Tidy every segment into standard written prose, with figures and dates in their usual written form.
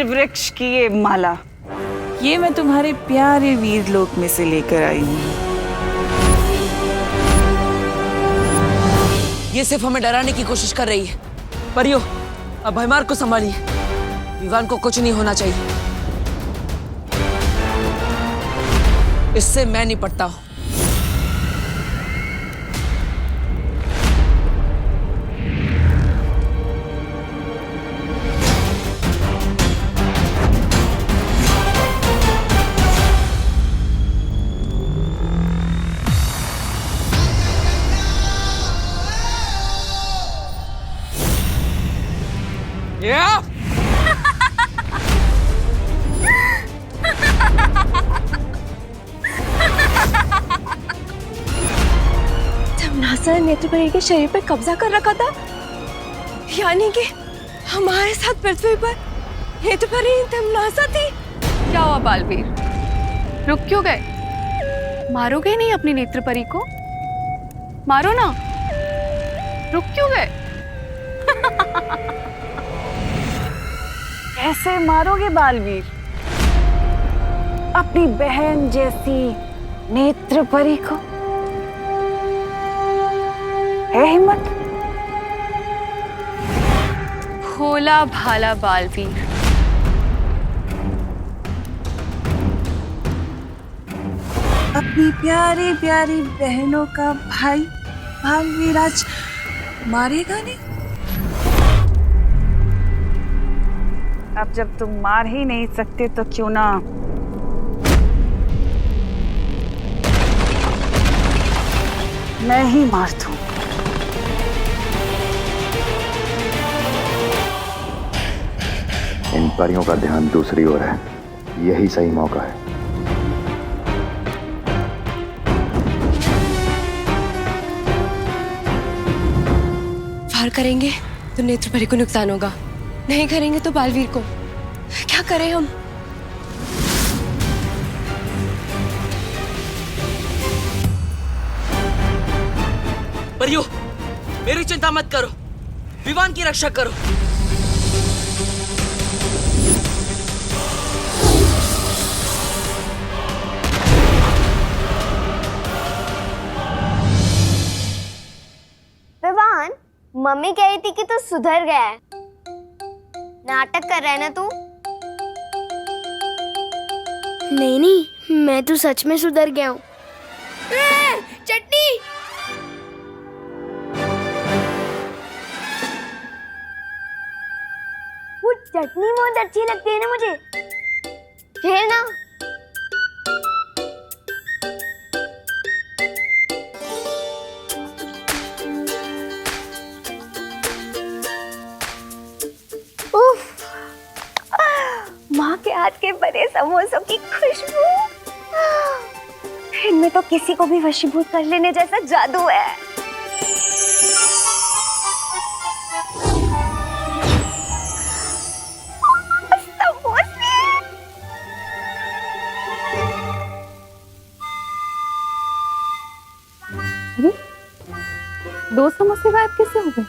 वृक्ष की ये माला, ये मैं तुम्हारे प्यारे वीर लोक में से लेकर आई हूँ। ये सिर्फ हमें डराने की कोशिश कर रही है। परियो, अब भयमार को संभालिए। विवान को कुछ नहीं होना चाहिए। इससे मैं निपटता हूं। तमनासा ने नेत्रपरी के शरीर पर कब्जा कर रखा था, यानी कि हमारे साथ पृथ्वी पर नेत्रपरी तमनासा थी। क्या हुआ बालवीर, रुक क्यों गए? मारोगे नहीं अपनी नेत्रपरी को? मारो ना, रुक क्यों गए? कैसे मारोगे बालवीर अपनी बहन जैसी नेत्रपरी को? है हिम्मत? भोला भाला बालवीर, अपनी प्यारी प्यारी बहनों का भाई बालवीर आज मारेगा नहीं? अब जब तुम मार ही नहीं सकते तो क्यों ना मैं ही मार दूं। इन परियों का ध्यान दूसरी ओर है, यही सही मौका है। वार करेंगे तो नेत्रपरी को नुकसान होगा, नहीं करेंगे तो बालवीर को। क्या करें हम? परियो, मेरी चिंता मत करो, विवान की रक्षा करो। विवान, मम्मी कह रही थी कि तू सुधर गया है। नाटक कर रहा है ना तू? नहीं नहीं, मैं तो सच में सुधर गया हूँ। चटनी! वो चटनी बहुत अच्छी लगती है ना मुझे। खेल ना। माँ के हाथ के बने समोसों की खुशबू, इनमें तो किसी को भी वशीभूत कर लेने जैसा जादू है। दो समोसे गायब कैसे हो गए?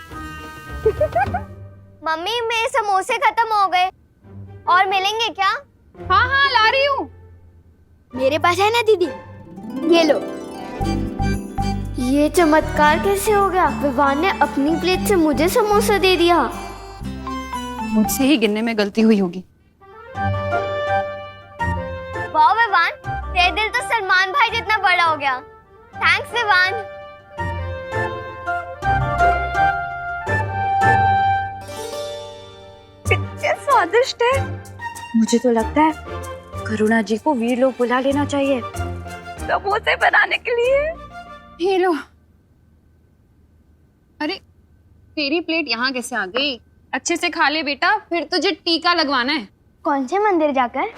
मम्मी, मेरे समोसे खत्म हो गए और मिलेंगे क्या? हाँ हाँ, ला रही हूँ। मेरे पास है ना दीदी, ये लो। ये चमत्कार कैसे हो गया? विवान ने अपनी प्लेट से मुझे समोसा दे दिया। मुझसे ही गिनने में गलती हुई होगी। वाह विवान, तेरा दिल तो सलमान भाई जितना बड़ा हो गया। थैंक्स विवान। कितने स्वादिष्ट है। मुझे तो लगता है करुणा जी को वीर लोग बुला लेना चाहिए समोसे बनाने के लिए। ये लो। अरे, तेरी प्लेट यहाँ कैसे आ गई? अच्छे से खा ले बेटा, फिर तुझे टीका लगवाना है। कौन से मंदिर जाकर?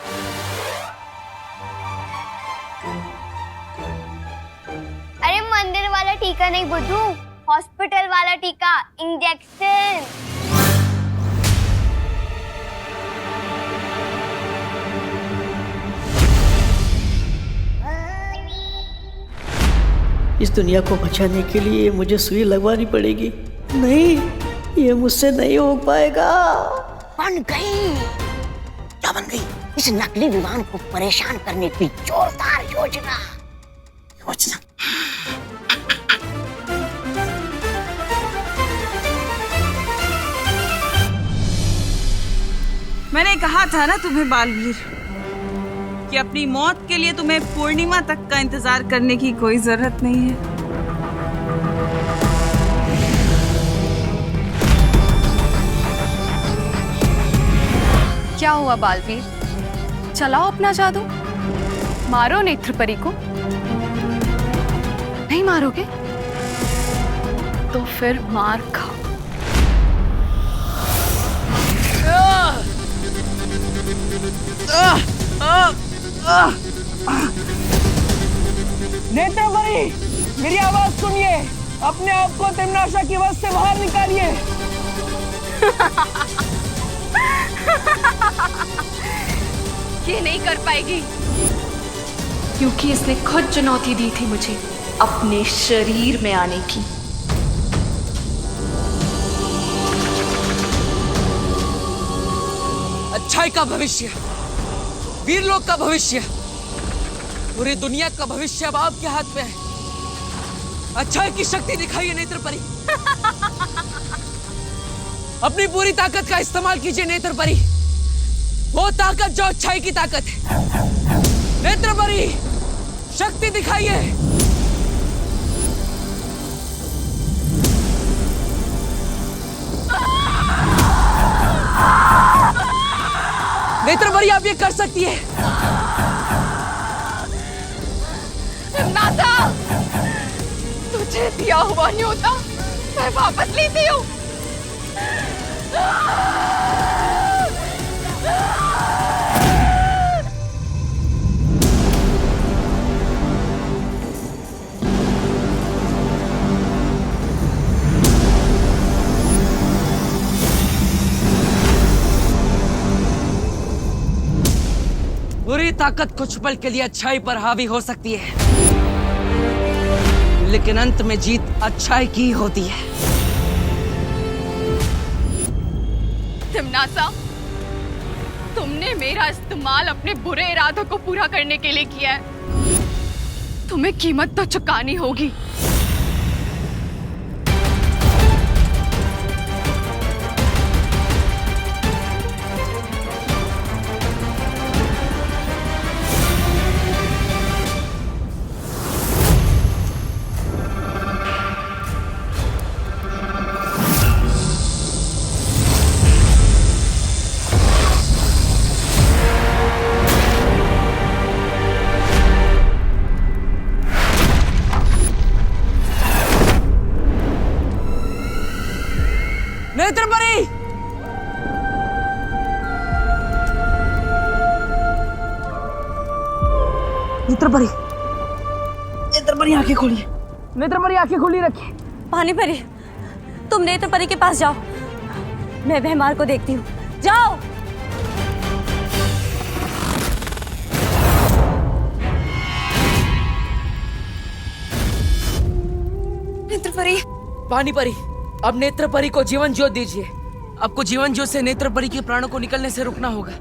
अरे मंदिर वाला टीका नहीं बुद्धू, हॉस्पिटल वाला टीका, इंजेक्शन। इस दुनिया को बचाने के लिए मुझे सुई लगवानी पड़ेगी। नहीं, ये मुझसे नहीं हो पाएगा। बन गई। तरीका बन गई इस नकली विमान को परेशान करने की जोरदार योजना। मैंने कहा था ना तुम्हें बालवीर कि अपनी मौत के लिए तुम्हें पूर्णिमा तक का इंतजार करने की कोई जरूरत नहीं है। क्या हुआ बालवीर, चलाओ अपना जादू, मारो नेत्रपरी को। नहीं मारोगे तो फिर मार खाओ। नेत्रपरी, मेरी आवाज सुनिए, अपने आप को तिम्नाशा की वश से बाहर निकालिए। ये नहीं कर पाएगी क्योंकि इसने खुद चुनौती दी थी मुझे अपने शरीर में आने की। अच्छाई का भविष्य, वीरलोक का भविष्य, पूरी दुनिया का भविष्य अब आपके हाथ में है। अच्छाई की शक्ति दिखाइए नेत्रपरी। अपनी पूरी ताकत का इस्तेमाल कीजिए नेत्रपरी, वो ताकत जो अच्छाई की ताकत है। नेत्रपरी, शक्ति दिखाइए। नेत्रपरी, आप ये कर सकती है। नाता, तुझे दिया हुआ न्योता मैं वापस लेती हूँ। बुरी ताकत कुछ पल के लिए अच्छाई पर हावी हो सकती है, लेकिन अंत में जीत अच्छाई की होती है। तिम्नासा, तुमने मेरा इस्तेमाल अपने बुरे इरादों को पूरा करने के लिए किया है। तुम्हें कीमत तो चुकानी होगी। नेत्रपरी, नेत्रपरी, नेत्रपरी आंखें खोलिए। नेत्रपरी आंखें खोली रखिए। पानीपरी, तुम नेत्रपरी के पास जाओ, मैं भैमार को देखती हूँ। जाओ। नेत्रपरी, पानीपरी, अब नेत्रपरी को जीवन ज्योत दीजिए। आपको जीवन ज्योत से नेत्रपरी के प्राणों को निकलने से रुकना होगा।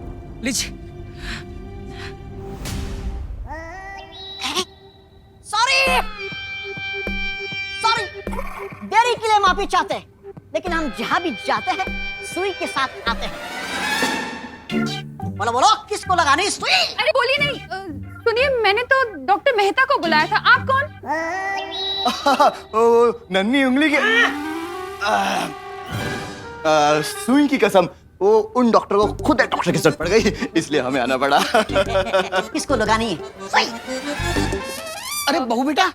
लीजिए। सॉरी, देरी के लिए माफी चाहते हैं, लेकिन हम जहाँ भी जाते हैं सुई के साथ आते हैं। बोलो बोलो, किसको लगानी सुई? अरे बोलिए नहीं। सुनिए, मैंने तो डॉक्टर मेहता को बुलाया था। आप कौन? नन्ही उंगली के सुई की कसम, वो उन डॉक्टर को खुद एक डॉक्टर की जरूरत पड़ गई, इसलिए हमें आना पड़ा। किसको लगानी है सुई? अरे बहू बेटा,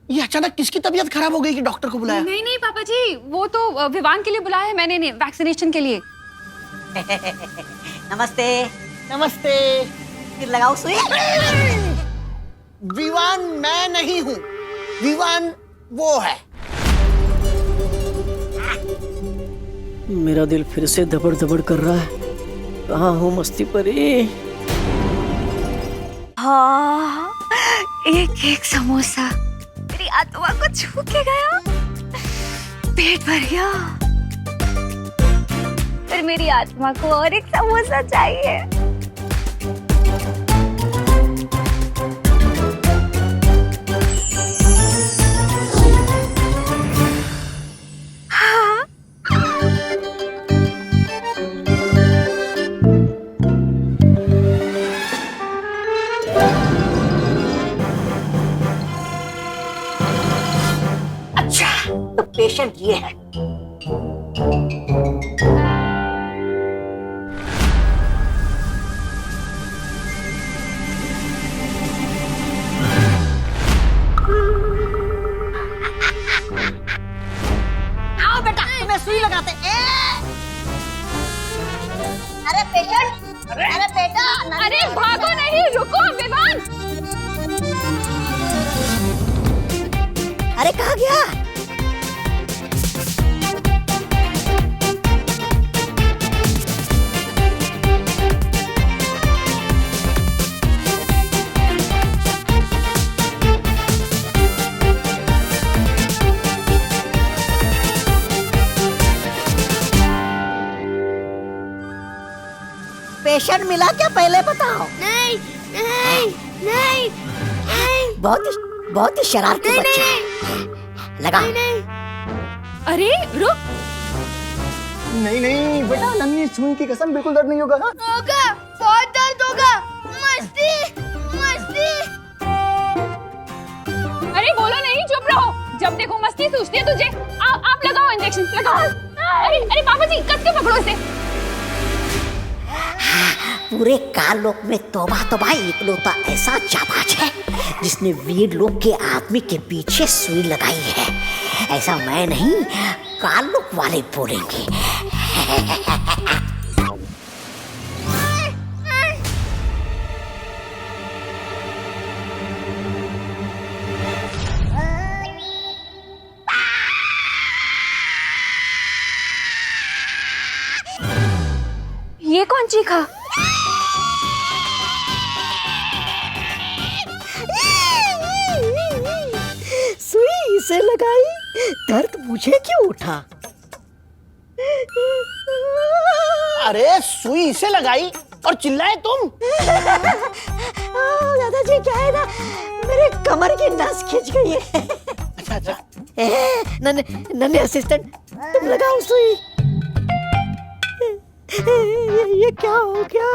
ये अचानक किसकी तबीयत खराब हो गई कि डॉक्टर को बुलाया? नहीं नहीं पापा जी, वो तो विवान के लिए बुलाया है मैंने, नहीं वैक्सीनेशन के लिए। नमस्ते। नमस्ते। फिर लगाओ सुई। विवान मैं नहीं हूँ, विवान वो है। मेरा दिल फिर से दबड़ दबड़ कर रहा है। कहाँ हो मस्ती परी? हाँ, एक एक समोसा मेरी आत्मा को छू के गया, पेट भर गया। फिर मेरी आत्मा को और एक समोसा चाहिए। पेशेंट ये है। आओ बेटा, तुम्हें सुई लगाते। अरे पेशेंट, अरे बेटा, अरे भागो नहीं, रुको विवान। अरे कहाँ गया? पेशेंट मिला क्या, पहले बताओ। नहीं नहीं नहीं नहीं बहुत ही शरारती बच्चा है। लगा। अरे रुक। नहीं नहीं बेटा, नन्ही सुई की कसम, बिल्कुल दर्द नहीं होगा। होगा, बहुत दर्द होगा। मस्ती मस्ती। अरे बोलो नहीं, चुप रहो। जब देखो मस्ती सूझती है तुझे। आप लगाओ इंजेक्शन, लगाओ। अरे अरे बाबा जी, कस के पकड़ो इसे। पूरे कालोक में तौबा तौबा इकलौता ऐसा जाबाज है जिसने वीर लोक के आदमी के पीछे सुई लगाई है। ऐसा मैं नहीं, कालोक वाले बोलेंगे। ये कौन चीखा? सुई इसे लगाई, दर्द मुझे क्यों उठा? अरे सुई इसे लगाई और चिल्लाए तुम। दादाजी क्या है ना, मेरे कमर की नस खिंच गई है। अच्छा नन्हे असिस्टेंट, तुम लगाओ सुई। ये क्या हो गया?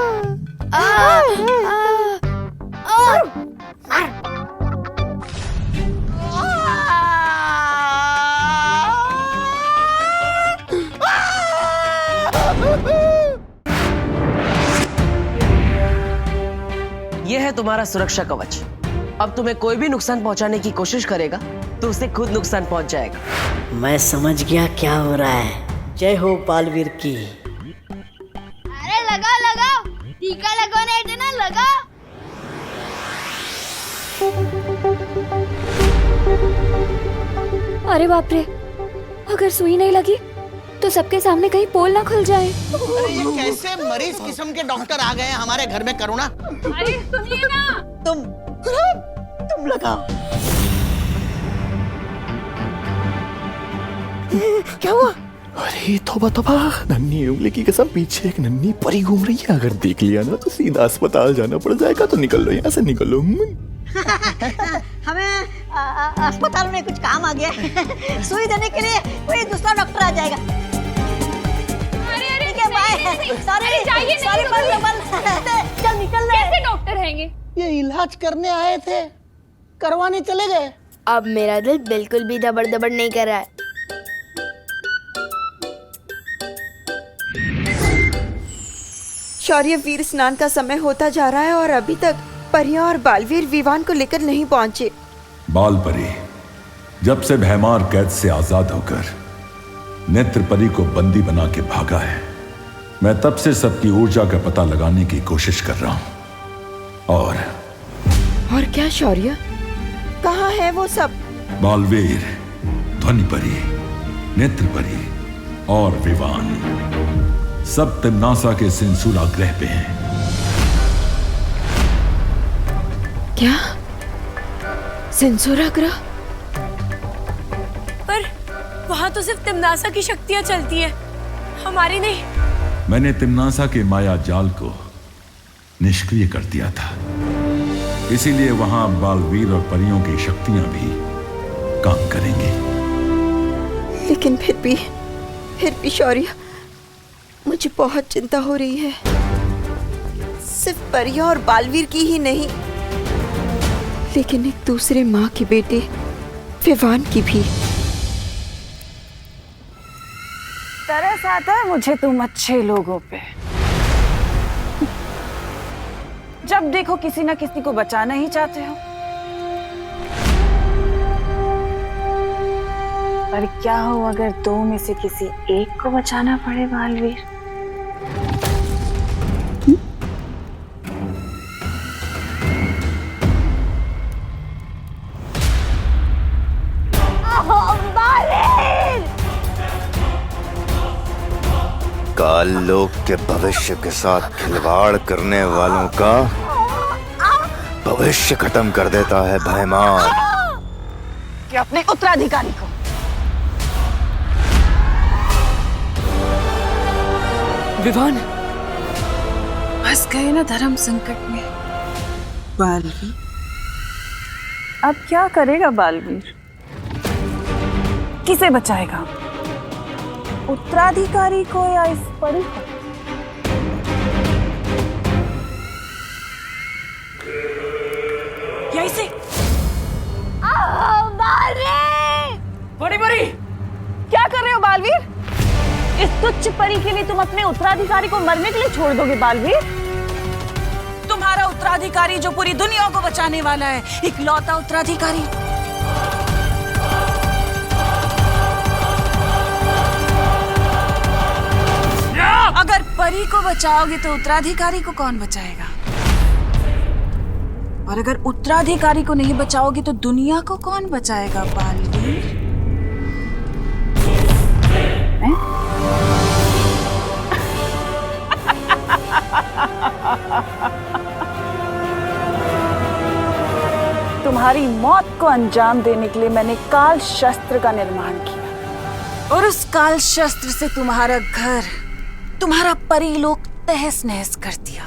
यह है तुम्हारा सुरक्षा कवच। अब तुम्हें कोई भी नुकसान पहुंचाने की कोशिश करेगा तो उसे खुद नुकसान पहुंच जाएगा। मैं समझ गया क्या हो रहा है। जय हो बालवीर की। अरे लगा लगा, टीका लगाने आए थे ना, लगा। अरे बाप रे, अगर सुई नहीं लगी तो सबके सामने कहीं पोल ना खुल जाए। अरे ये कैसे मरीज किस्म के डॉक्टर आ गए हैं हमारे घर में, करुणा। अरे सुनिए ना। तुम लगाओ। क्या हुआ? अरे तौबा तौबा, नन्ही उंगली की कसम, पीछे एक नन्ही परी घूम रही है। अगर देख लिया ना तो सीधा अस्पताल जाना पड़ जाएगा। तो निकल लो यहाँ से, निकल लो। हमें अस्पताल में कुछ काम आ गया है। सुई देने के लिए कोई दूसरा डॉक्टर आ जाएगा। ठीक है, बाय। सॉरी चल निकल रहे। कैसे डॉक्टर हैंगे? ये इलाज करने आए थे, करवाने चले गए। अब मेरा दिल बिल्कुल भी दबड़ दबड़ नहीं कर रहा है। शौर्य वीर स्नान का समय होता जा रहा है और अभी तक परियां और बालवीर विवान को लेकर नहीं पहुंचे। बालपरी जब से भैमार कैद से आजाद होकर नेत्र परी को बंदी बना के भागा है, मैं तब से सबकी ऊर्जा का पता लगाने की कोशिश कर रहा हूं। और क्या शौर्य, कहाँ है वो सब? बालवीर, ध्वनि परी, नेत्र परी और विवान सब तिम्नासा के सिंसूला ग्रह पे हैं। क्या? सेंसोरा ग्रह? पर वहाँ तो सिर्फ तिम्नासा की शक्तियाँ चलती हैं, हमारी नहीं। मैंने तिम्नासा के माया जाल को निष्क्रिय कर दिया था, इसीलिए वहां बालवीर और परियों की शक्तियां भी काम करेंगी। लेकिन फिर भी शौर्य, मुझे बहुत चिंता हो रही है। सिर्फ परियां और बालवीर की ही नहीं, लेकिन एक दूसरे माँ के बेटे विवान की भी। तरस आता है मुझे तुम अच्छे लोगों पे। जब देखो किसी ना किसी को बचाना ही चाहते हो। पर क्या हो अगर दो में से किसी एक को बचाना पड़े बालवीर? काल लोक के भविष्य के साथ खिलवाड़ करने वालों का भविष्य खत्म कर देता है भयमार। कि अपने उत्तराधिकारी को विवान फंस गए ना धर्म संकट में। बालवीर अब क्या करेगा बालवीर? किसे बचाएगा? उत्तराधिकारी को या इस परी को? या इसे? बड़ी बड़ी क्या कर रहे हो बालवीर? इस तुच्छ परी के लिए तुम अपने उत्तराधिकारी को मरने के लिए छोड़ दोगे बालवीर? तुम्हारा उत्तराधिकारी जो पूरी दुनिया को बचाने वाला है, इकलौता उत्तराधिकारी। अगर परी को बचाओगे तो उत्तराधिकारी को कौन बचाएगा? और अगर उत्तराधिकारी को नहीं बचाओगे तो दुनिया को कौन बचाएगा बालवीर? तुम्हारी मौत को अंजाम देने के लिए मैंने काल शस्त्र का निर्माण किया और उस काल शस्त्र से तुम्हारा घर, तुम्हारा परीलोक तहस नहस कर दिया,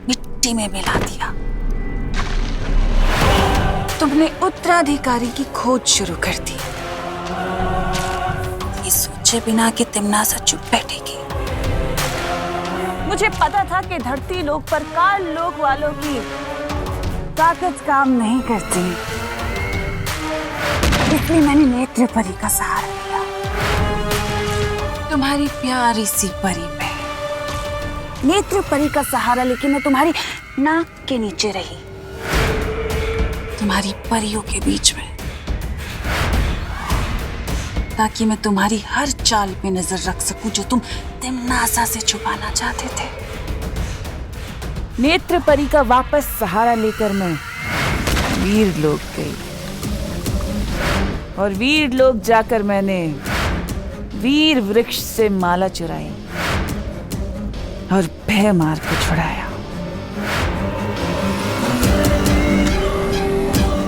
मिट्टी में मिला दिया। तुमने उत्तराधिकारी की खोज शुरू कर दी, ये सोचे बिना कि तिम्नासा चुप बैठेगी। मुझे पता था कि धरती लोक पर काल लोक वालों की ताकत काम नहीं करती, इसलिए मैंने नेत्र परी का सहारा लिया। तुम्हारी प्यारी सी परी पे नेत्र परी का सहारा लेके मैं तुम्हारी नाक के नीचे रही, तुम्हारी परियों के बीच में, ताकि मैं तुम्हारी हर चाल पे नजर रख सकूं जो तुम तिम्नासा से छुपाना चाहते थे। नेत्र परी का वापस सहारा लेकर मैं वीर लोक गई और वीर लोक जाकर मैंने वीर वृक्ष से माला चुराई और भय मार के छुड़ाया।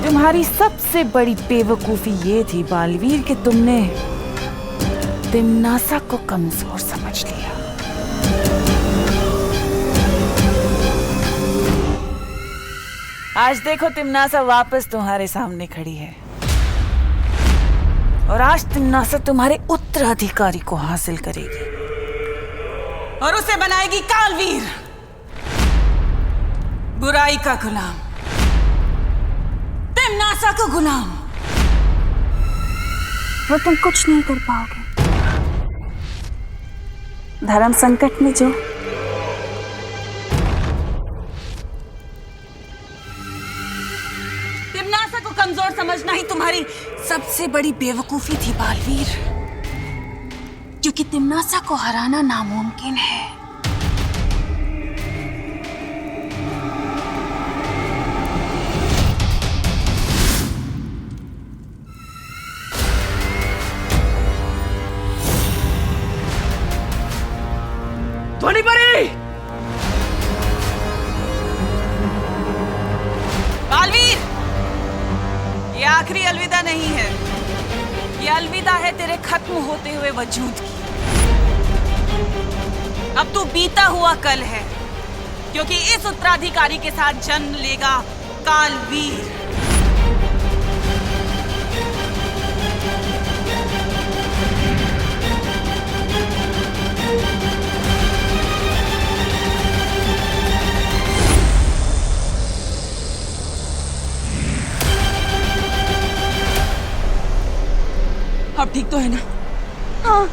तुम्हारी सबसे बड़ी बेवकूफी ये थी बालवीर कि तुमने तिम्नासा को कमजोर समझ लिया। आज देखो तिम्नासा वापस तुम्हारे सामने खड़ी है और आज तिम्नासा तुम्हारे उत्तराधिकारी को हासिल करेगी और उसे बनाएगी कालवीर, बुराई का गुलाम, तिम्नासा का गुलाम। वो तुम कुछ नहीं कर पाओगे। धर्म संकट में जो तिम्नासा को कमजोर समझना ही तुम्हारी सबसे बड़ी बेवकूफी थी बालवीर, क्योंकि तिम्नासा को हराना नामुमकिन है। ध्वनि परी! बालवीर, ये आखिरी अलविदा नहीं है, ये अलविदा है तेरे खत्म होते हुए वजूद की। अब तू बीता हुआ कल है, क्योंकि इस उत्तराधिकारी के साथ जन्म लेगा कालवीर। अब ठीक तो है ना? हाँ,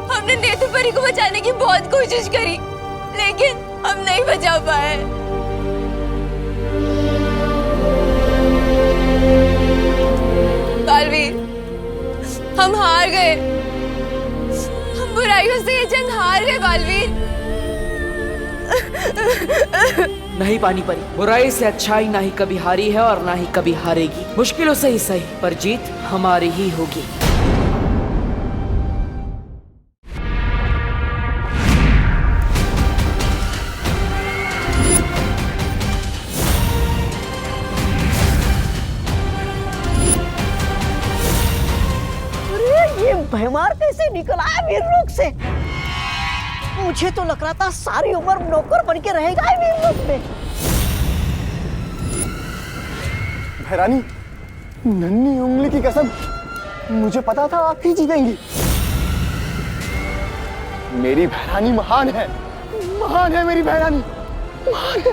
हमने नेत्र परी को बचाने की बहुत कोशिश करी, लेकिन हम नहीं बचा पाए। बालवीर, हम हार गए। हम बुराइयों से ये जंग हार गए बालवीर। नहीं पानी परी, बुराई से अच्छाई ना ही कभी हारी है और ना ही कभी हारेगी। मुश्किलों से ही सही, पर जीत हमारी ही होगी। अरे ये भैमार कैसे निकल आया वीरलोक से? मुझे तो लग रहा था सारी उम्र नौकर बन के रहेगा वीरलोक में। भैरानी, नन्ही उंगली की कसम, मुझे पता था आप ही जीतेंगी। मेरी भैरानी महान है मेरी भैरानी, महान है।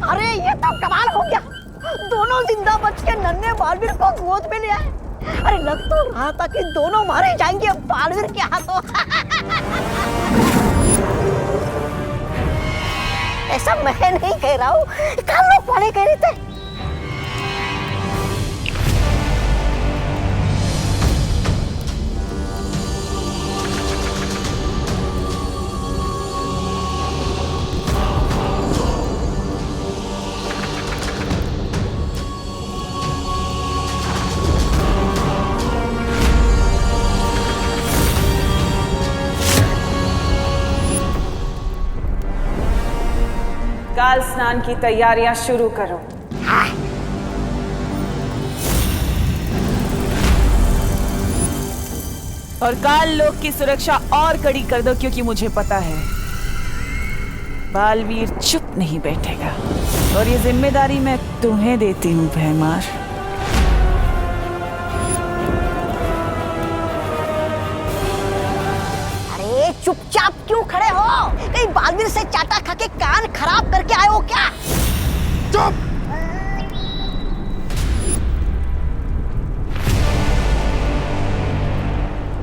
अरे ये तो कमाल हो गया, दोनों जिंदा बच के नन्हे बालवीर को गोद में ले आए। अरे लग तो रहा था कि दोनों मारे जाएंगे बालवीर के हाथों। ऐसा मैं नहीं कह रहा हूँ, काल लोक वाले कह रहे थे। काल स्नान की तैयारियां शुरू करो। और काल लोक की सुरक्षा और कड़ी कर दो, क्योंकि मुझे पता है बालवीर चुप नहीं बैठेगा। और ये जिम्मेदारी मैं तुम्हें देती हूँ भैमार। अरे चुपचाप क्यों खड़े हो? कहीं बालवीर से चाटा खा के कान खराब करके आए हो क्या? चुप!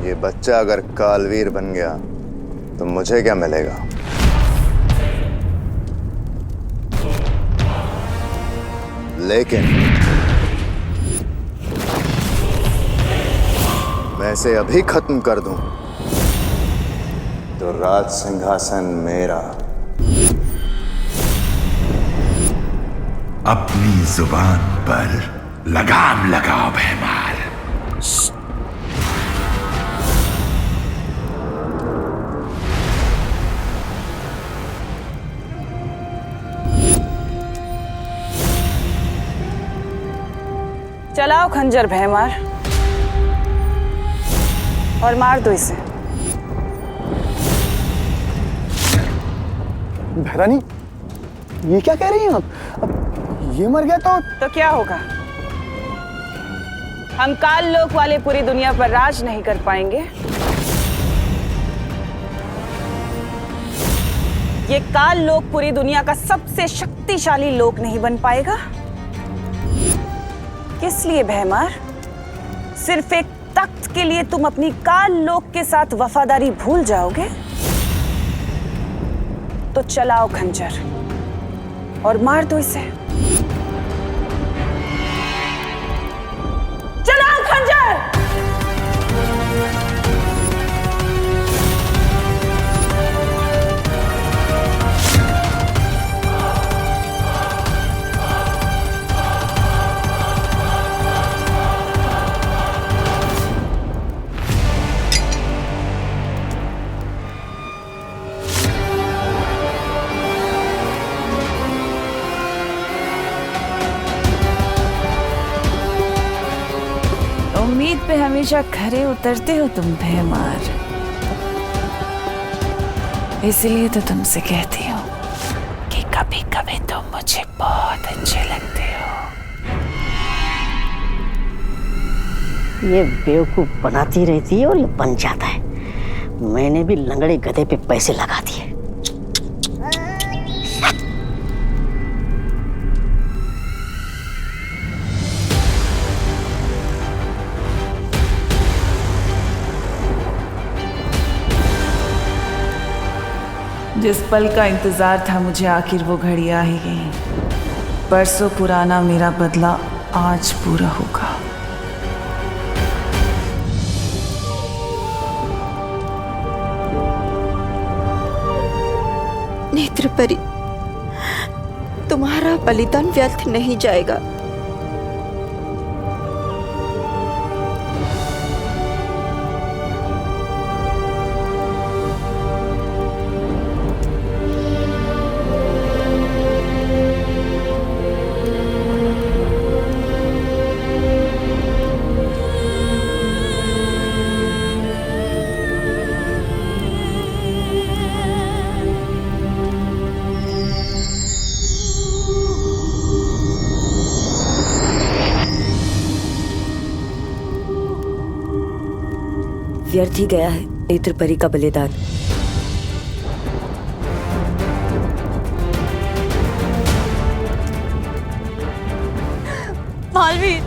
ये बच्चा अगर कालवीर बन गया तो मुझे क्या मिलेगा? लेकिन मैं इसे अभी खत्म कर दूं तो राज सिंहासन मेरा। अपनी जुबान पर लगाम लगाओ भैमार। चलाओ खंजर भैमार और मार दो इसे। भैरानी, ये क्या कह रही हैं आप? अब ये मर गया तो क्या होगा? हम काल लोक वाले पूरी दुनिया पर राज नहीं कर पाएंगे। ये काल लोक पूरी दुनिया का सबसे शक्तिशाली लोक नहीं बन पाएगा। किस लिए भैमार? सिर्फ एक तख्त के लिए तुम अपनी काल लोक के साथ वफादारी भूल जाओगे? तो चलाओ खंजर और मार दो इसे। चलाओ खंजर! उम्मीद पे हमेशा खरे उतरते हो तुम भैमार। इसलिए तो तुमसे कहती हूँ कि कभी कभी तुम मुझे बहुत अच्छे लगते हो। ये बेवकूफ बनाती रहती है और ये बन जाता है। मैंने भी लंगड़े गधे पे पैसे लगा दिए। जिस पल का इंतजार था मुझे, आखिर वो घड़ी आ ही गई। परसों पुराना मेरा बदला आज पूरा होगा। नेत्र परी, तुम्हारा बलिदान व्यर्थ नहीं जाएगा। व्यर्थ ही गया है नेत्र परी का बलिदान। मालवीर,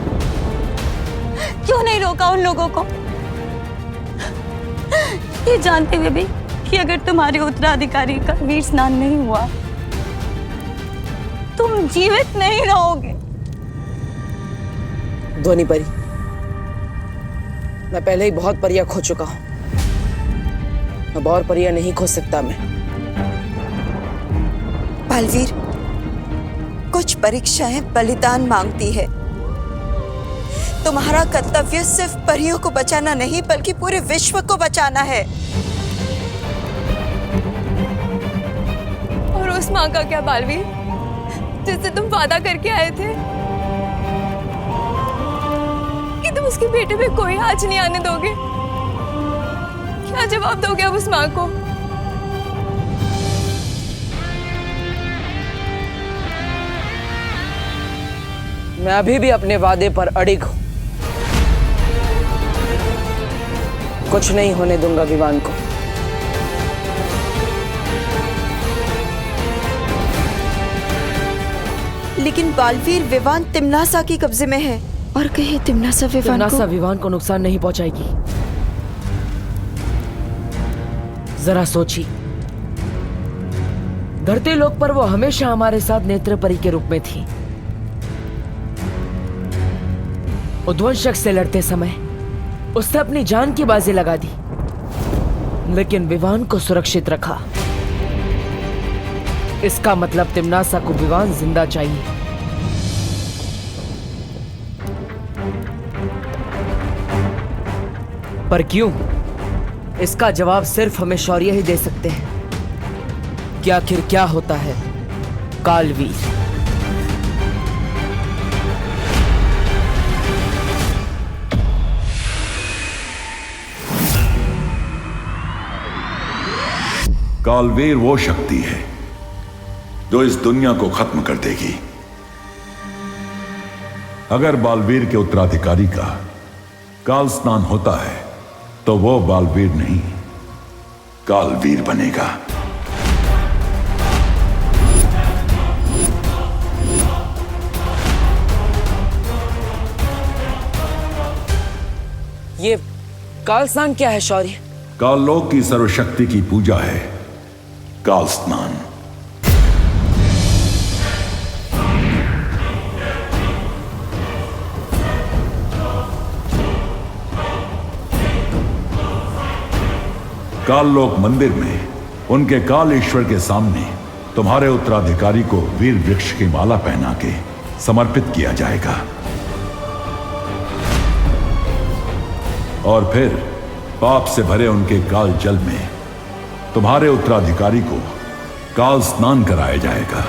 क्यों नहीं रोका उन लोगों को, ये जानते हुए भी कि अगर तुम्हारे उत्तराधिकारी का वीर स्नान नहीं हुआ तुम जीवित नहीं रहोगे। ध्वनि परी, मैं पहले ही बहुत परियां खो चुका हूं, अब और परियां नहीं खो सकता मैं। बालवीर, कुछ परीक्षाएं बलिदान मांगती है। तुम्हारा कर्तव्य सिर्फ परियों को बचाना नहीं बल्कि पूरे विश्व को बचाना है। और उस माँ का क्या बालवीर, जिससे तुम वादा करके आए थे कि तुम उसके बेटे पे कोई आँच नहीं आने दोगे? क्या जवाब दोगे अब उस माँ को? मैं अभी भी अपने वादे पर अड़िग हूं, कुछ नहीं होने दूंगा विवान को। लेकिन बालवीर, विवान तिम्नासा के कब्जे में है और कहीं तिम्नासा विवान को नुकसान नहीं पहुंचाएगी। जरा सोची, धरती लोक पर वो हमेशा हमारे साथ नेत्र परी के रूप में थी। उद्वंशक से लड़ते समय उसने अपनी जान की बाजी लगा दी, लेकिन विवान को सुरक्षित रखा। इसका मतलब तिम्नासा को विवान जिंदा चाहिए। पर क्यों? इसका जवाब सिर्फ हमें शौर्य ही दे सकते हैं कि आखिर क्या होता है कालवीर। कालवीर वो शक्ति है जो इस दुनिया को खत्म कर देगी। अगर बालवीर के उत्तराधिकारी का काल स्नान होता है तो वो बालवीर नहीं, कालवीर बनेगा। ये काल स्नान क्या है शौर्य? काललोक की सर्वशक्ति की पूजा है काल स्नान। काललोक मंदिर में उनके काल ईश्वर के सामने तुम्हारे उत्तराधिकारी को वीर वृक्ष की माला पहना के समर्पित किया जाएगा और फिर पाप से भरे उनके काल जल में तुम्हारे उत्तराधिकारी को काल स्नान कराया जाएगा।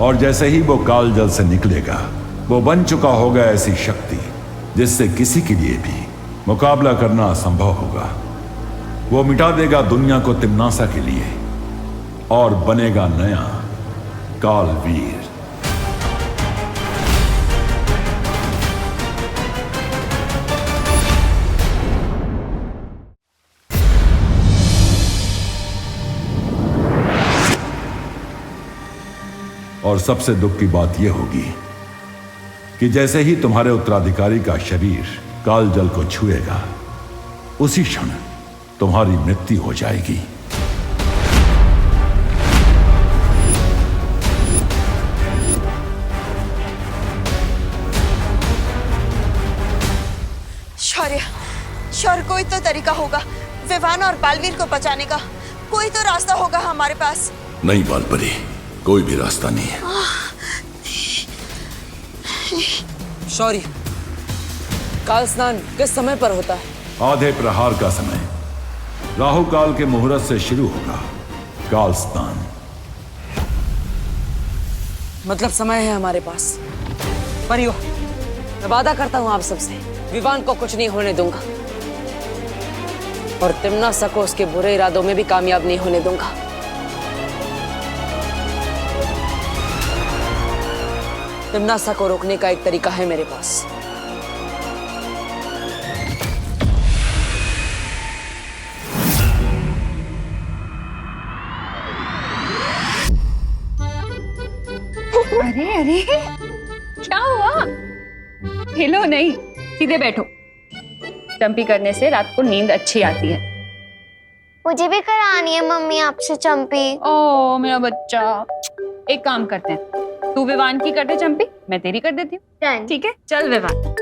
और जैसे ही वो काल जल से निकलेगा, वो बन चुका होगा ऐसी शक्ति जिससे किसी के लिए भी मुकाबला करना असंभव होगा। वो मिटा देगा दुनिया को तिम्नासा के लिए और बनेगा नया कालवीर। और सबसे दुख की बात यह होगी कि जैसे ही तुम्हारे उत्तराधिकारी का शरीर काल जल को छुएगा, उसी क्षण तुम्हारी मृत्यु हो जाएगी। कोई तो तरीका होगा विवान और बालवीर को बचाने का। कोई तो रास्ता होगा हमारे पास। नहीं बालपरी, कोई भी रास्ता नहीं है। शौर्य, काल स्नान किस समय पर होता है? आधे प्रहार का समय, राहु काल के मुहूर्त से शुरू होगा काल स्नान। मतलब समय है हमारे पास। परियो, मैं वादा करता हूं आप सबसे, विवान को कुछ नहीं होने दूंगा और तिम्नासा को उसके बुरे इरादों में भी कामयाब नहीं होने दूंगा। तिम्नासा को रोकने का एक तरीका है मेरे पास। अरे अरे, क्या हुआ? हिलो नहीं, सीधे बैठो। चंपी करने से रात को नींद अच्छी आती है। मुझे भी करानी है मम्मी आपसे चंपी। ओ मेरा बच्चा, एक काम करते हैं, तू विवान की कर दे चंपी, मैं तेरी कर देती हूँ। ठीक है, चल विवान।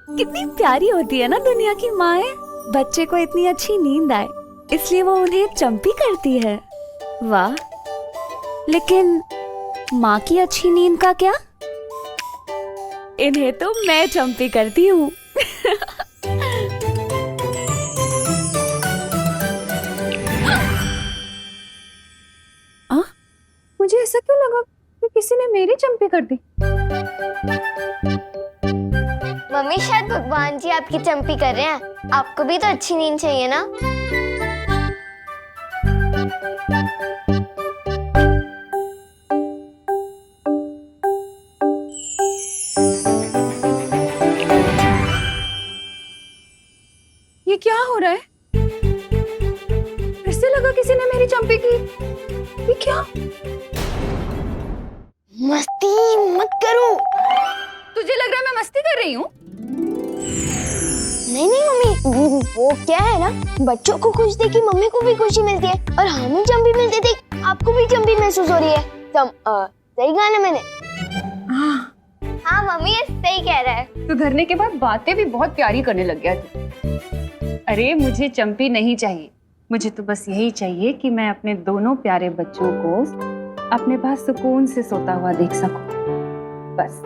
कितनी प्यारी होती है ना दुनिया की माएं। बच्चे को इतनी अच्छी नींद आए इसलिए वो उन्हें चंपी करती है। वाह, लेकिन माँ की अच्छी नींद का क्या? इन्हें तो मैं चंपी करती हूँ। मुझे ऐसा क्यों लगा कि किसी ने मेरी चंपी कर दी? मम्मी शायद भगवान जी आपकी चंपी कर रहे हैं। आपको भी तो अच्छी नींद चाहिए ना। ये क्या हो रहा है? फिर से लगा किसी ने मेरी चंपी की। ये क्या? मस्ती मत करो। तुझे लग रहा है मैं मस्ती कर रही हूँ? नहीं नहीं मम्मी, वो क्या है ना, बच्चों को खुश देख के मम्मी को भी खुशी मिलती है और हमें चंपी मिलती देख आपको भी चंपी महसूस हो रही है। सही कहा ना मैंने? हाँ मम्मी, ये सही कह रहा है। सुधरने के बाद बातें भी बहुत प्यारी करने लग गया तू। अरे मुझे चंपी नहीं चाहिए, मुझे तो बस यही चाहिए कि मैं अपने दोनों प्यारे बच्चों को अपने पास सुकून से सोता हुआ देख सकूं, बस।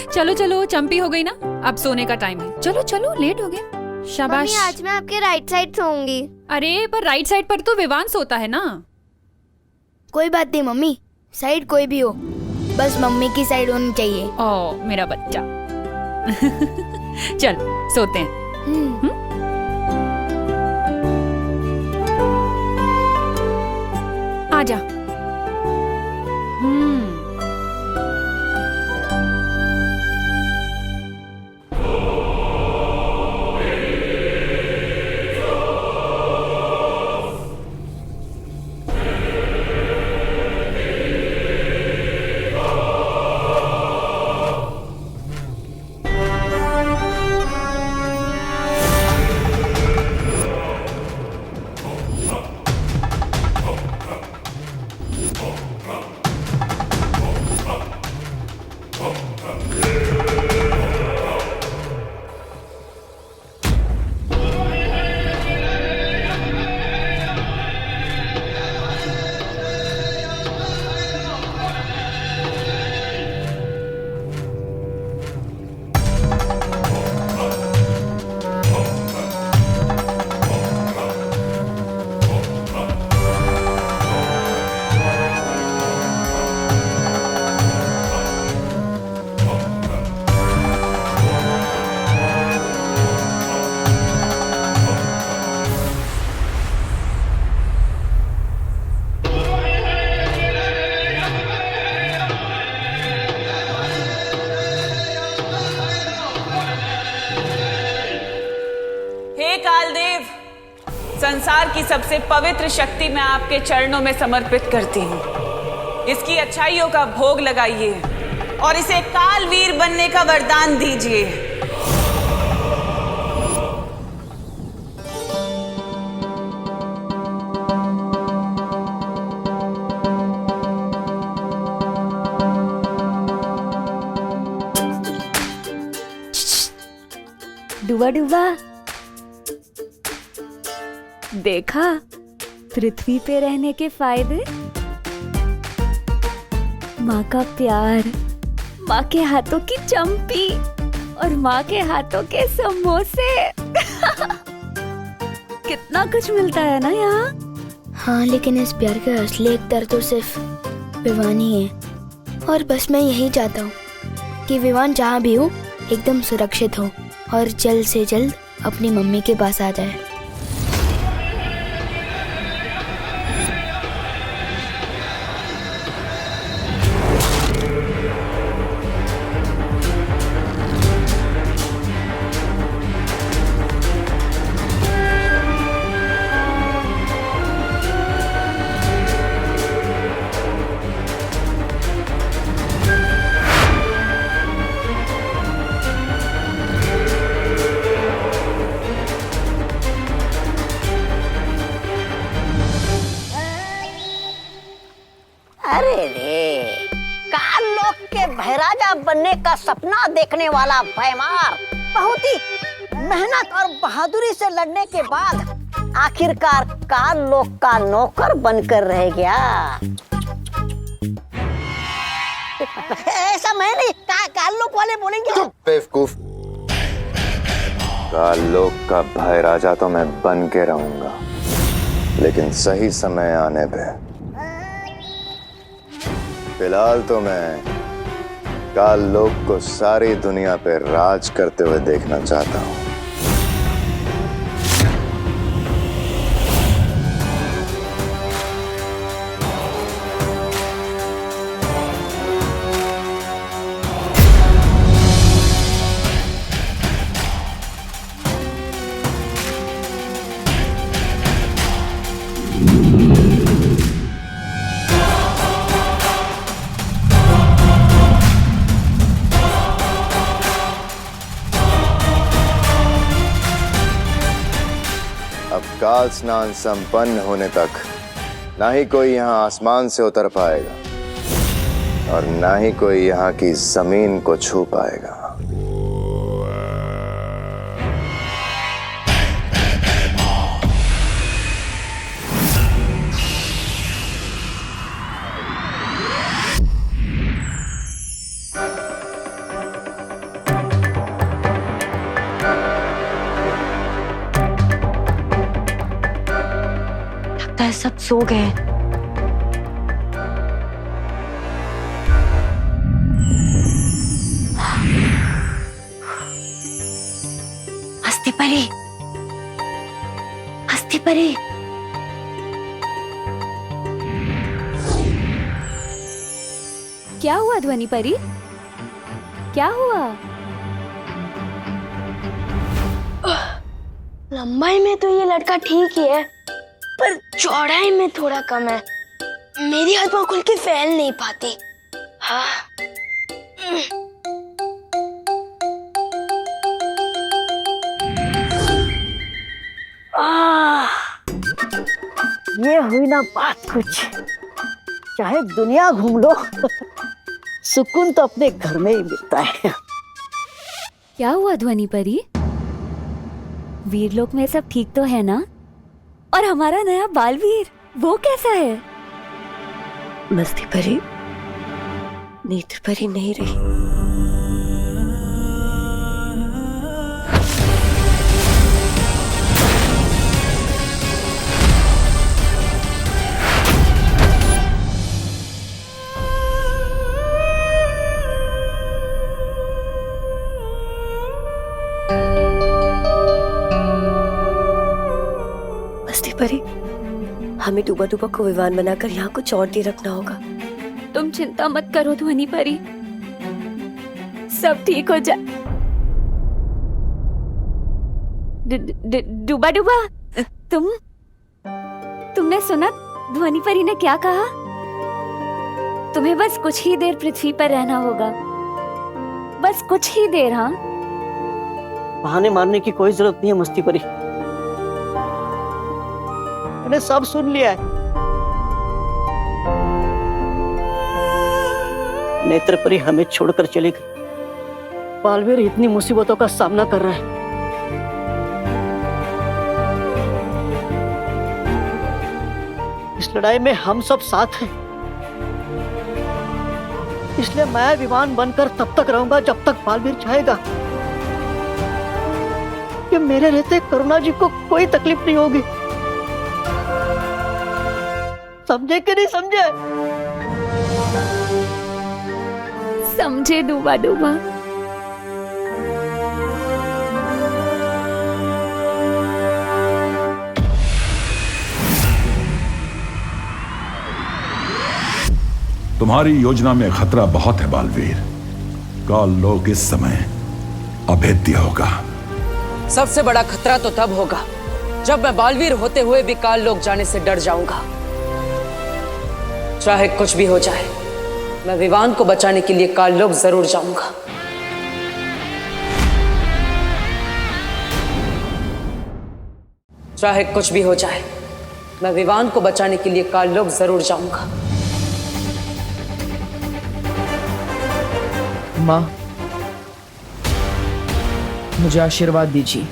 चलो चलो, चंपी हो गई ना, अब सोने का टाइम है। चलो चलो, लेट हो गया। शाबाश। मम्मी आज मैं आपके राइट साइड सोऊंगी। अरे पर राइट साइड पर तो विवान सोता है ना। कोई बात नहीं मम्मी, साइड कोई भी हो, बस मम्मी की साइड होनी चाहिए। ओ मेरा बच्चा। चल सोते हैं। आजा। संसार की सबसे पवित्र शक्ति मैं आपके चरणों में समर्पित करती हूँ। इसकी अच्छाइयों का भोग लगाइए और इसे कालवीर बनने का वरदान दीजिए। डुबा डुबा, देखा पृथ्वी पे रहने के फायदे? माँ का प्यार, माँ के हाथों की चंपी और माँ के हाथों के समोसे। कितना कुछ मिलता है ना यहाँ। हाँ, लेकिन इस प्यार का असली एकतर तो सिर्फ विवान ही है। और बस मैं यही चाहता हूँ कि विवान जहाँ भी हो एकदम सुरक्षित हो और जल्द से जल्द अपनी मम्मी के पास आ जाए। अरे रे, काल लोक के महाराजा बनने का सपना देखने वाला भैमार बहुत ही मेहनत और बहादुरी से लड़ने के बाद आखिरकार काल लोक का नौकर बनकर रह गया। ऐसा मैं नहीं, काल लोक वाले बोलेंगे। बेवकूफ, काल लोक का भाई राजा तो मैं बन के रहूंगा, लेकिन सही समय आने पे। फिलहाल तो मैं काल लोक को सारी दुनिया पे राज करते हुए देखना चाहता हूँ। अब काल स्नान संपन्न होने तक ना ही कोई यहाँ आसमान से उतर पाएगा और ना ही कोई यहाँ की जमीन को छू पाएगा। सब सो गए। हस्ती परी, हस्ती परी, क्या हुआ ध्वनि परी? क्या हुआ? लंबाई में तो ये लड़का ठीक ही है, पर चौड़ाई में थोड़ा कम है। मेरी आत्मा खुल के फैल नहीं पाती। हाँ। ये हुई ना बात कुछ। चाहे दुनिया घूम लो, सुकून तो अपने घर में ही मिलता है। क्या हुआ ध्वनि परी? वीरलोक में सब ठीक तो है ना? और हमारा नया बालवीर वो कैसा है? मस्ती परी, नेत्र परी नहीं रही। मस्ती परी, हमें डूबा डूबा को विमान बनाकर यहाँ कुछ और देर रखना होगा। तुम चिंता मत करो ध्वनि परी, सब ठीक हो जाए। डूबा डूबा, तुमने सुना ध्वनि परी ने क्या कहा? तुम्हें बस कुछ ही देर पृथ्वी पर रहना होगा। बस कुछ ही देर। हाँ, बहाने मारने की कोई जरूरत नहीं है मस्ती परी, मैंने सब सुन लिया है। नेत्र परी हमें छोड़कर चली गई। बालवीर इतनी मुसीबतों का सामना कर रहा है। इस लड़ाई में हम सब साथ हैं, इसलिए मैं विमान बनकर तब तक रहूंगा जब तक बालवीर चाहेगा। कि मेरे रहते करुणा जी को कोई तकलीफ नहीं होगी। समझे कि नहीं समझे? समझे डूबा डूबा। तुम्हारी योजना में खतरा बहुत है बालवीर। काल लोक इस समय अभेद्य होगा। सबसे बड़ा खतरा तो तब होगा जब मैं बालवीर होते हुए भी काल लोक जाने से डर जाऊंगा। चाहे कुछ भी हो जाए, मैं विवान को बचाने के लिए काल लोक जरूर जाऊंगा। चाहे कुछ भी हो जाए, मैं विवान को बचाने के लिए काल लोक जरूर जाऊंगा। माँ, मुझे आशीर्वाद दीजिए।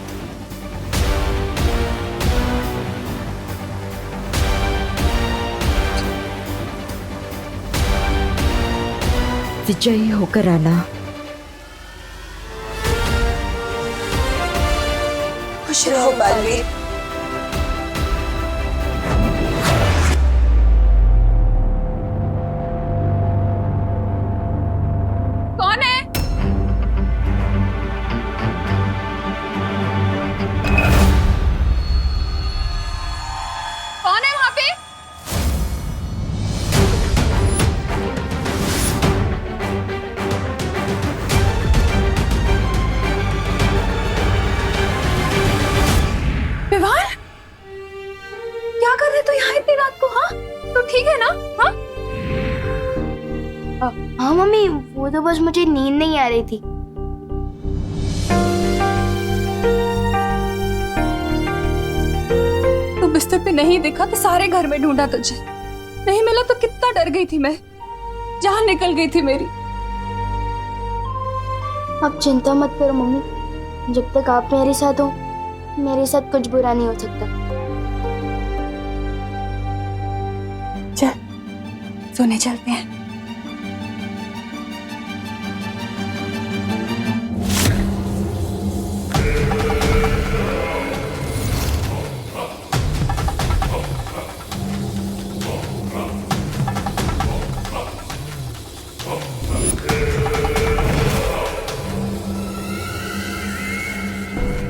विजयी होकर आना। खुश रहो बालवीर। कौन है? कौन है वहां पे? विवान, क्या कर रहे तो यहाँ इतनी रात को? हाँ, तो ठीक है ना? हाँ, हाँ मम्मी, वो तो बस मुझे नींद नहीं आ रही थी। तो बिस्तर पे नहीं दिखा तो सारे घर में ढूंढा तुझे, नहीं मिला तो कितना डर गई थी मैं, जान निकल गई थी मेरी। आप चिंता मत करो मम्मी, जब तक आप मेरे साथ हो मेरे साथ कुछ बुरा नहीं हो सकता। चल सोने चलते हैं।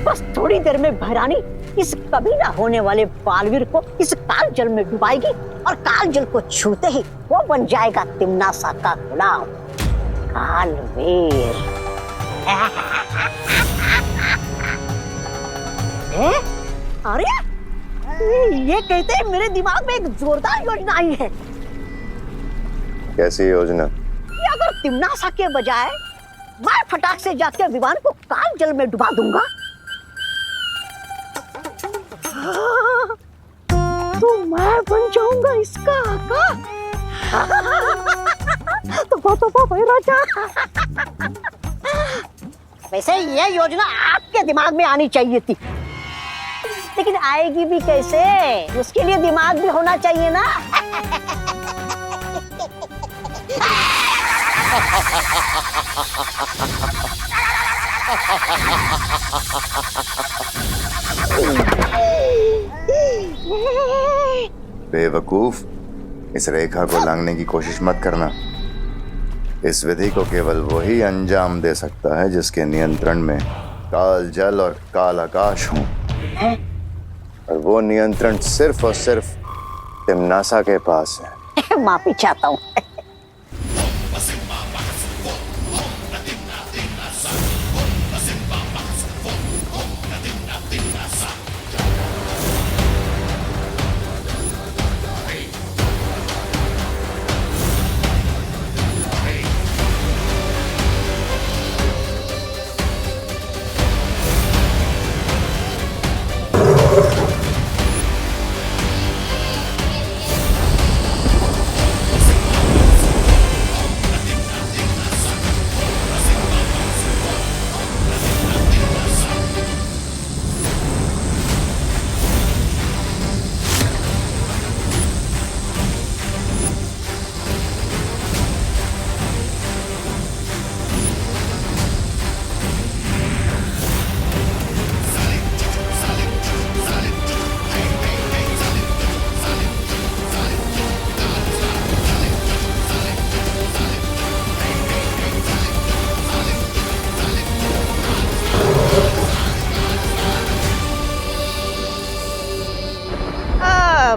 बस थोड़ी देर में भैरानी इस कभी ना होने वाले बालवीर को इस काल जल में डुबाएगी और काल जल को छूते ही वो बन जाएगा तिम्नासा का गुलाम कालवीर। अरे ये कहते हैं मेरे दिमाग में एक जोरदार योजना आई है। कैसी योजना? कि अगर तिम्नासा के बजाय मैं फटाक से जाके विमान को काल जल में डुबा दूंगा तो मैं बन जाऊंगा इसका आका। तो भाई राजा, वैसे ये योजना आपके दिमाग में आनी चाहिए थी, लेकिन आएगी भी कैसे? उसके लिए दिमाग भी होना चाहिए ना। बेवकूफ, इस रेखा को लांघने की कोशिश मत करना। इस विधि को केवल वही अंजाम दे सकता है जिसके नियंत्रण में काल जल और काल आकाश हों, और वो नियंत्रण सिर्फ और सिर्फ तिम्नासा के पास है। माफी चाहता हूँ।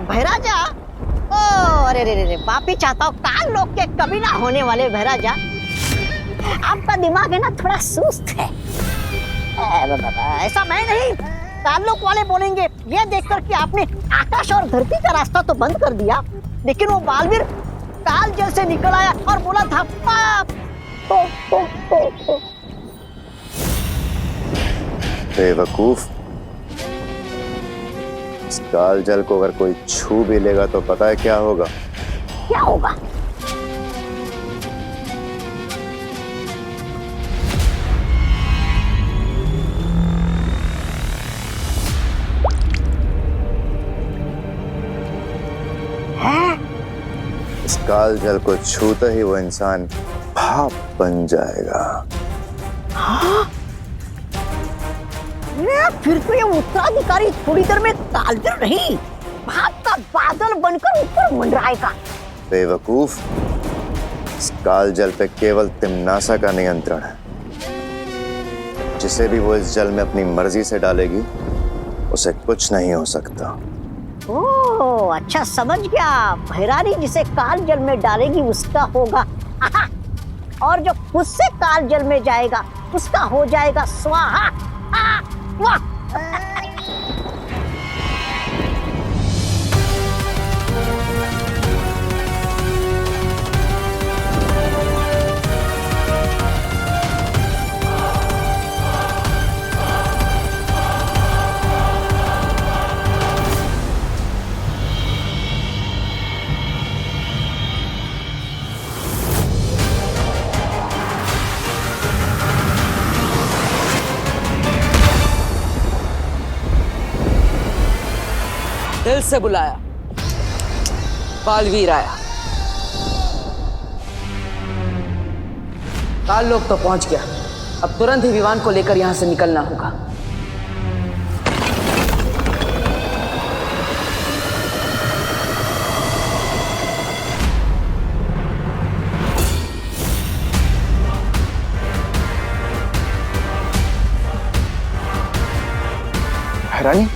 भैराजा, ओ अरे रे रे, पापी चाहता हूँ काल लोग के कभी ना होने वाले भैराजा, आपका दिमाग है ना थोड़ा सुस्त है। ऐसा मैं नहीं, काल लोग वाले बोलेंगे ये देखकर कि आपने आकाश और धरती का रास्ता तो बंद कर दिया, लेकिन वो बालवीर काल जल से निकल आया और बोला था पाप। बेवकूफ, इस काल जल को अगर कोई छू भी लेगा तो पता है क्या होगा? क्या होगा? इस काल जल को छूते ही वो इंसान भाप बन जाएगा। हाँ? फिर तो ये उत्तराधिकारी थोड़ी देर में कालवीर नहीं, भाप का बादल बनकर ऊपर मंडराएगा। बेवकूफ, इस काल जल पे केवल तिम्नासा का नियंत्रण है। जिसे भी वो इस जल में अपनी मर्जी से डालेगी उसे कुछ नहीं हो सकता। ओह अच्छा, समझ गया। भैरानी जिसे काल जल में डालेगी उसका होगा और जो खुद से काल जल में जाएगा उसका हो जाएगा स्वाहा। वाह! दिल से बुलाया, बालवीर आया। काल लोग तो पहुंच गया, अब तुरंत ही विवान को लेकर यहां से निकलना होगा। रानी,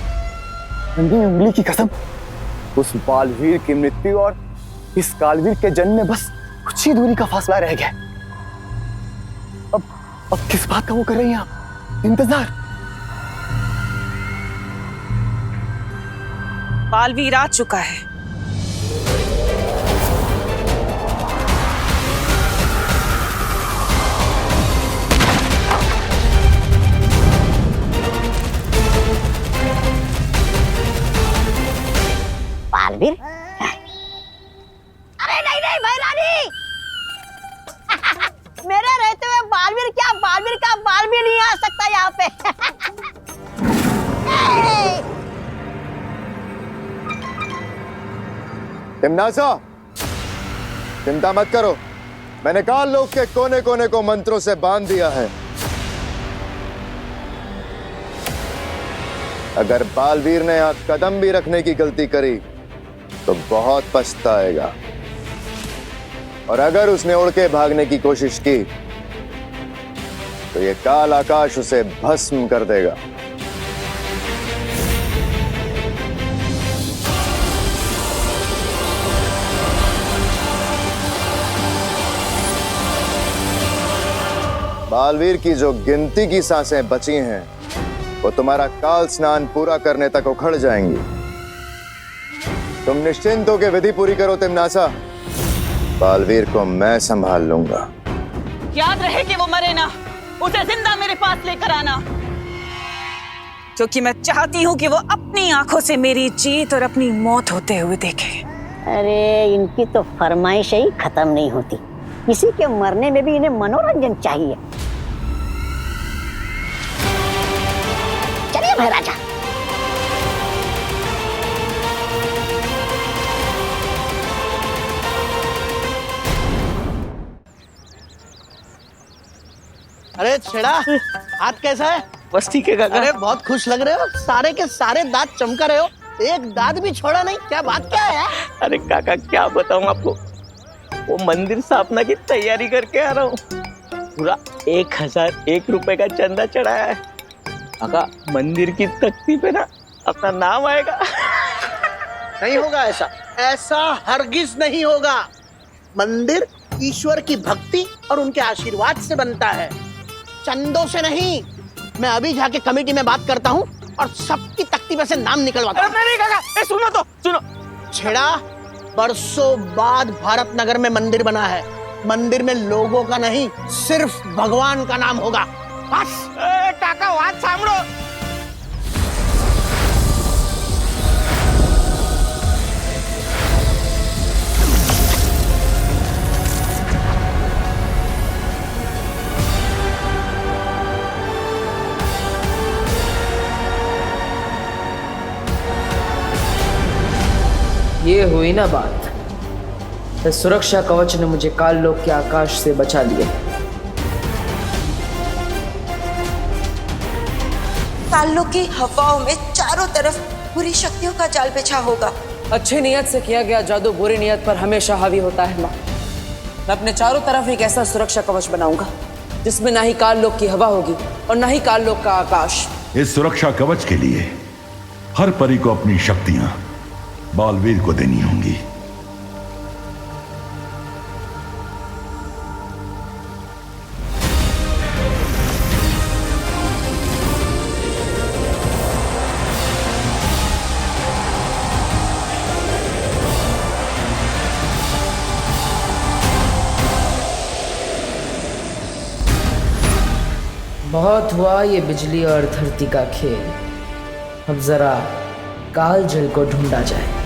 नंदी उंगली की कसम, उस बालवीर की मृत्यु और इस कालवीर के जन्म में बस कुछ ही दूरी का फासला रह गया। अब किस बात का वो कर रही हैं आप? इंतजार। बालवीर आ चुका है। बालवीर? अरे नहीं नहीं भैरानी, मेरे रहते हुए बालवीर क्या, बालवीर का बाल भी नहीं आ सकता यहाँ पे। तिम्नासा, चिंता मत करो, मैंने काल लोक के कोने कोने को मंत्रों से बांध दिया है। अगर बालवीर ने यहां कदम भी रखने की गलती करी तो बहुत पछताएगा, और अगर उसने उड़ के भागने की कोशिश की तो ये काल आकाश उसे भस्म कर देगा। बालवीर की जो गिनती की सांसें बची हैं वो तुम्हारा काल स्नान पूरा करने तक उखड़ जाएंगी। तुम निश्चिंत होकर विधि पूरी करो तिम्नासा, बालवीर को मैं संभाल लूंगा। याद रहे कि वो मरे ना, उसे जिंदा मेरे पास लेकर आना। क्योंकि मैं चाहती हूँ कि वो अपनी आंखों से मेरी जीत और अपनी मौत होते हुए देखे। अरे इनकी तो फरमाइश ही खत्म नहीं होती, किसी के मरने में भी इन्हें मनोरंजन चाहिए। चलिए महाराजा। अरे छेड़ा, हाथ कैसा है? बस ठीक है काका। अरे बहुत खुश लग रहे हो, सारे के सारे दांत चमका रहे हो, एक दांत भी छोड़ा नहीं, क्या बात क्या है? अरे काका क्या बताऊं आपको, वो मंदिर स्थापना की तैयारी करके आ रहा हूँ। पूरा 1001 रुपए का चंदा चढ़ाया है। काका मंदिर की तख्ती पे ना अपना नाम आएगा। नहीं होगा ऐसा, ऐसा हरगिज नहीं होगा। मंदिर ईश्वर की भक्ति और उनके आशीर्वाद से बनता है, चंदों से नहीं। मैं अभी जाके कमेटी में बात करता हूँ और सबकी तख्ती में से नाम निकलवाता हूँ। नहीं काका, सुनो तो सुनो। छेड़ा, बरसों बाद भारत नगर में मंदिर बना है। मंदिर में लोगों का नहीं, सिर्फ भगवान का नाम होगा, बस। काका बात सामरो। ये हुई ना बात। इस सुरक्षा कवच ने मुझे काल लोक के आकाश से बचा लिया। काल लोक की हवाओं में चारों तरफ बुरी शक्तियों का जाल बिछा होगा। अच्छी नियत से किया गया जादू बुरी नियत पर हमेशा हावी होता है माँ। मैं अपने चारों तरफ एक ऐसा सुरक्षा कवच बनाऊंगा जिसमें ना ही काल लोक की हवा होगी और ना ही काल लोक का आकाश। इस सुरक्षा कवच के लिए हर परी को अपनी शक्तियां बालवीर को देनी होंगी। बहुत हुआ ये बिजली और धरती का खेल, अब जरा काल जल को ढूंढा जाए।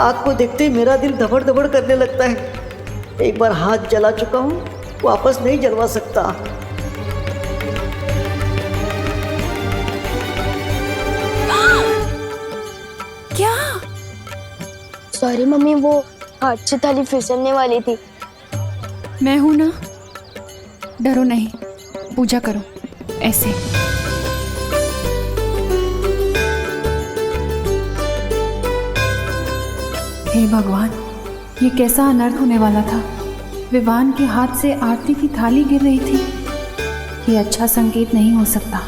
आग को देखते ही मेरा दिल धबड़ धबड़ करने लगता है। एक बार हाथ जला चुका हूँ, वापस नहीं जलवा सकता। क्या? सॉरी मम्मी, वो हाथ से थाली फिसलने वाली थी। मैं हूं ना, डरो नहीं, पूजा करो ऐसे। हे भगवान, ये कैसा अनर्थ होने वाला था। विवान के हाथ से आरती की थाली गिर रही थी। ये अच्छा संकेत नहीं हो सकता।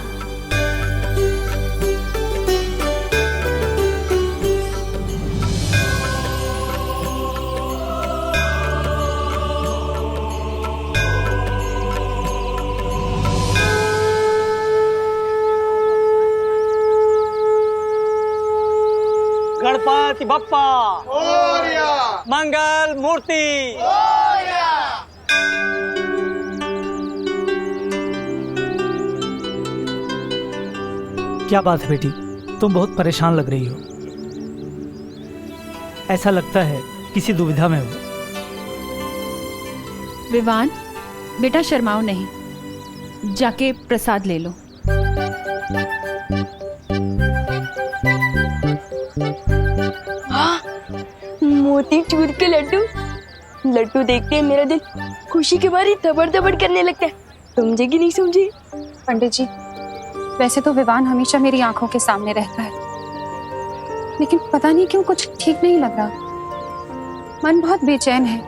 गणपति बप्पा मोरया, मंगल मूर्ति मोरया। क्या बात है बेटी, तुम बहुत परेशान लग रही हो। ऐसा लगता है किसी दुविधा में हो। विवान, बेटा शर्माओ नहीं, जाके प्रसाद ले लो। मोती चूर के लड्डू। लड्डू देखते ही मेरा दिल खुशी के मारे धबड़ धबड़ करने लगता है। समझे कि नहीं समझे? पंडित जी, वैसे तो विवान हमेशा मेरी आंखों के सामने रहता है, लेकिन पता नहीं क्यों कुछ ठीक नहीं लग रहा। मन बहुत बेचैन है।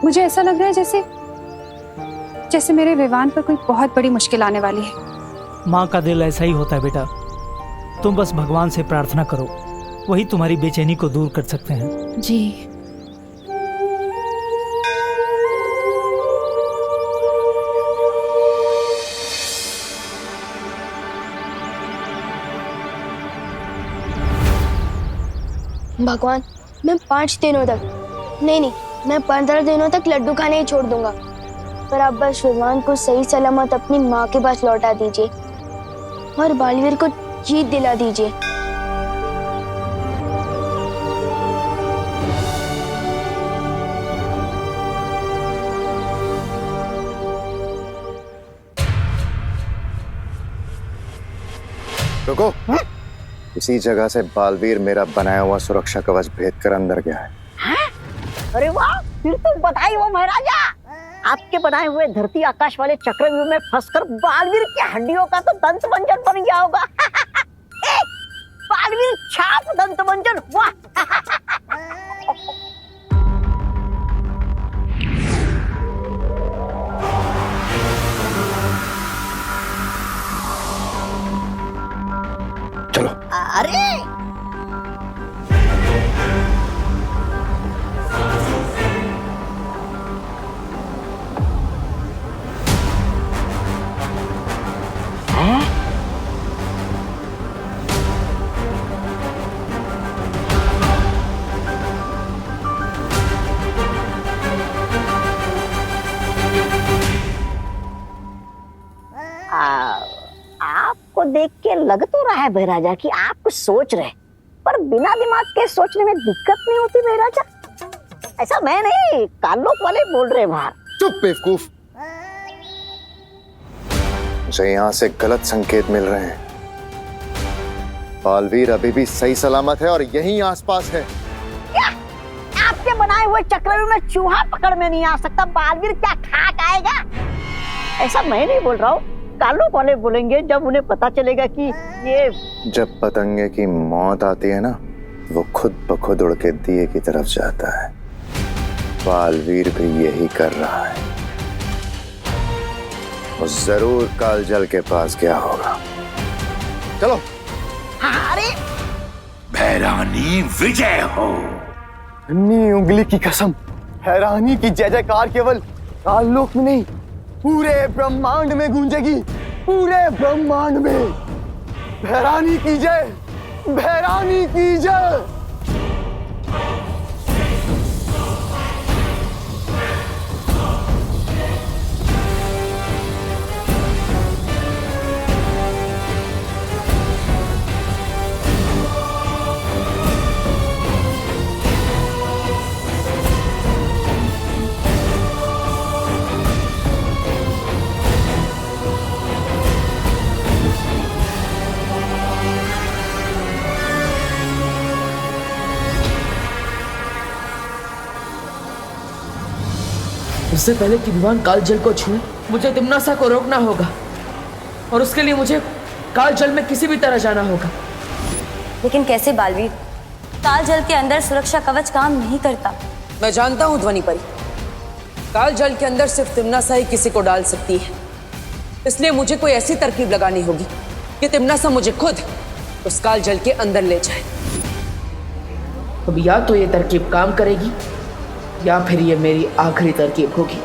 मुझे ऐसा लग रहा है जैसे मेरे विवान पर कोई बहुत बड़ी मुश्किल आने वाली है। माँ का दिल ऐसा ही होता है बेटा। तुम बस भगवान से प्रार्थना करो, वही तुम्हारी बेचैनी को दूर कर सकते हैं। जी। भगवान, मैं 5 दिनों तक नहीं, मैं 15 दिनों तक लड्डू खाने ही छोड़ दूंगा, पर आप बस विवान को सही सलामत अपनी माँ के पास लौटा दीजिए और बालवीर को जीत दिला दीजिए। रुको। इसी जगह से बालवीर मेरा बनाया हुआ सुरक्षा कवच भेद कर अंदर गया है। अरे वाह, फिर तो बधाई हो महाराजा। आपके बनाए हुए धरती आकाश वाले चक्रव्यूह में फंसकर बालवीर की हड्डियों का तो दंत मंजन बन गया होगा। बालवीर छाप दंत मंजन, वाह। चलो। अरे आपको देख के लग तो रहा है महाराजा कि आप कुछ सोच रहे, पर बिना दिमाग के सोचने में दिक्कत नहीं होती महाराजा। ऐसा मैं नहीं, कालोक वाले बोल रहे बाहर। चुप बेवकूफ। मुझे यहाँ से गलत संकेत मिल रहे हैं। बालवीर अभी भी सही सलामत है और यहीं आसपास है। क्या? आपके बनाए हुए चक्रव्यूह में चूहा पकड़ में नहीं आ सकता, बालवीर क्या खाक आएगा? ऐसा मैं नहीं बोल रहा हूँ, कालोक वाले बोलेंगे जब उन्हें पता चलेगा कि ये। जब पतंगे की मौत आती है ना, वो खुद ब खुद उड़ के दिए की तरफ जाता है। बालवीर भी यही कर रहा है। वो जरूर कालजल के पास गया होगा। चलो। अरे भैरानी विजय हो। अन्नी उंगली की कसम, हैरानी की जय जयकार केवल काललोक में नहीं, पूरे ब्रह्मांड में गूंजेगी। पूरे ब्रह्मांड में भैरानी की जय, भैरानी की जय। उससे पहले कि विवान कालजल को छूए, मुझे तिम्नासा को रोकना होगा, और उसके लिए मुझे कालजल में किसी भी तरह जाना होगा। लेकिन कैसे बालवीर? कालजल के अंदर सुरक्षा कवच काम नहीं करता। मैं जानता हूँ ध्वनि परी, कालजल के अंदर सिर्फ तिम्नासा ही किसी को डाल सकती है। इसलिए मुझे कोई ऐसी तरकीब लगानी होगी कि तिम्नासा मुझे खुद उस कालजल के अंदर ले जाए। अब या तो ये तरकीब काम करेगी या फिर ये मेरी आखिरी तरकीब होगी।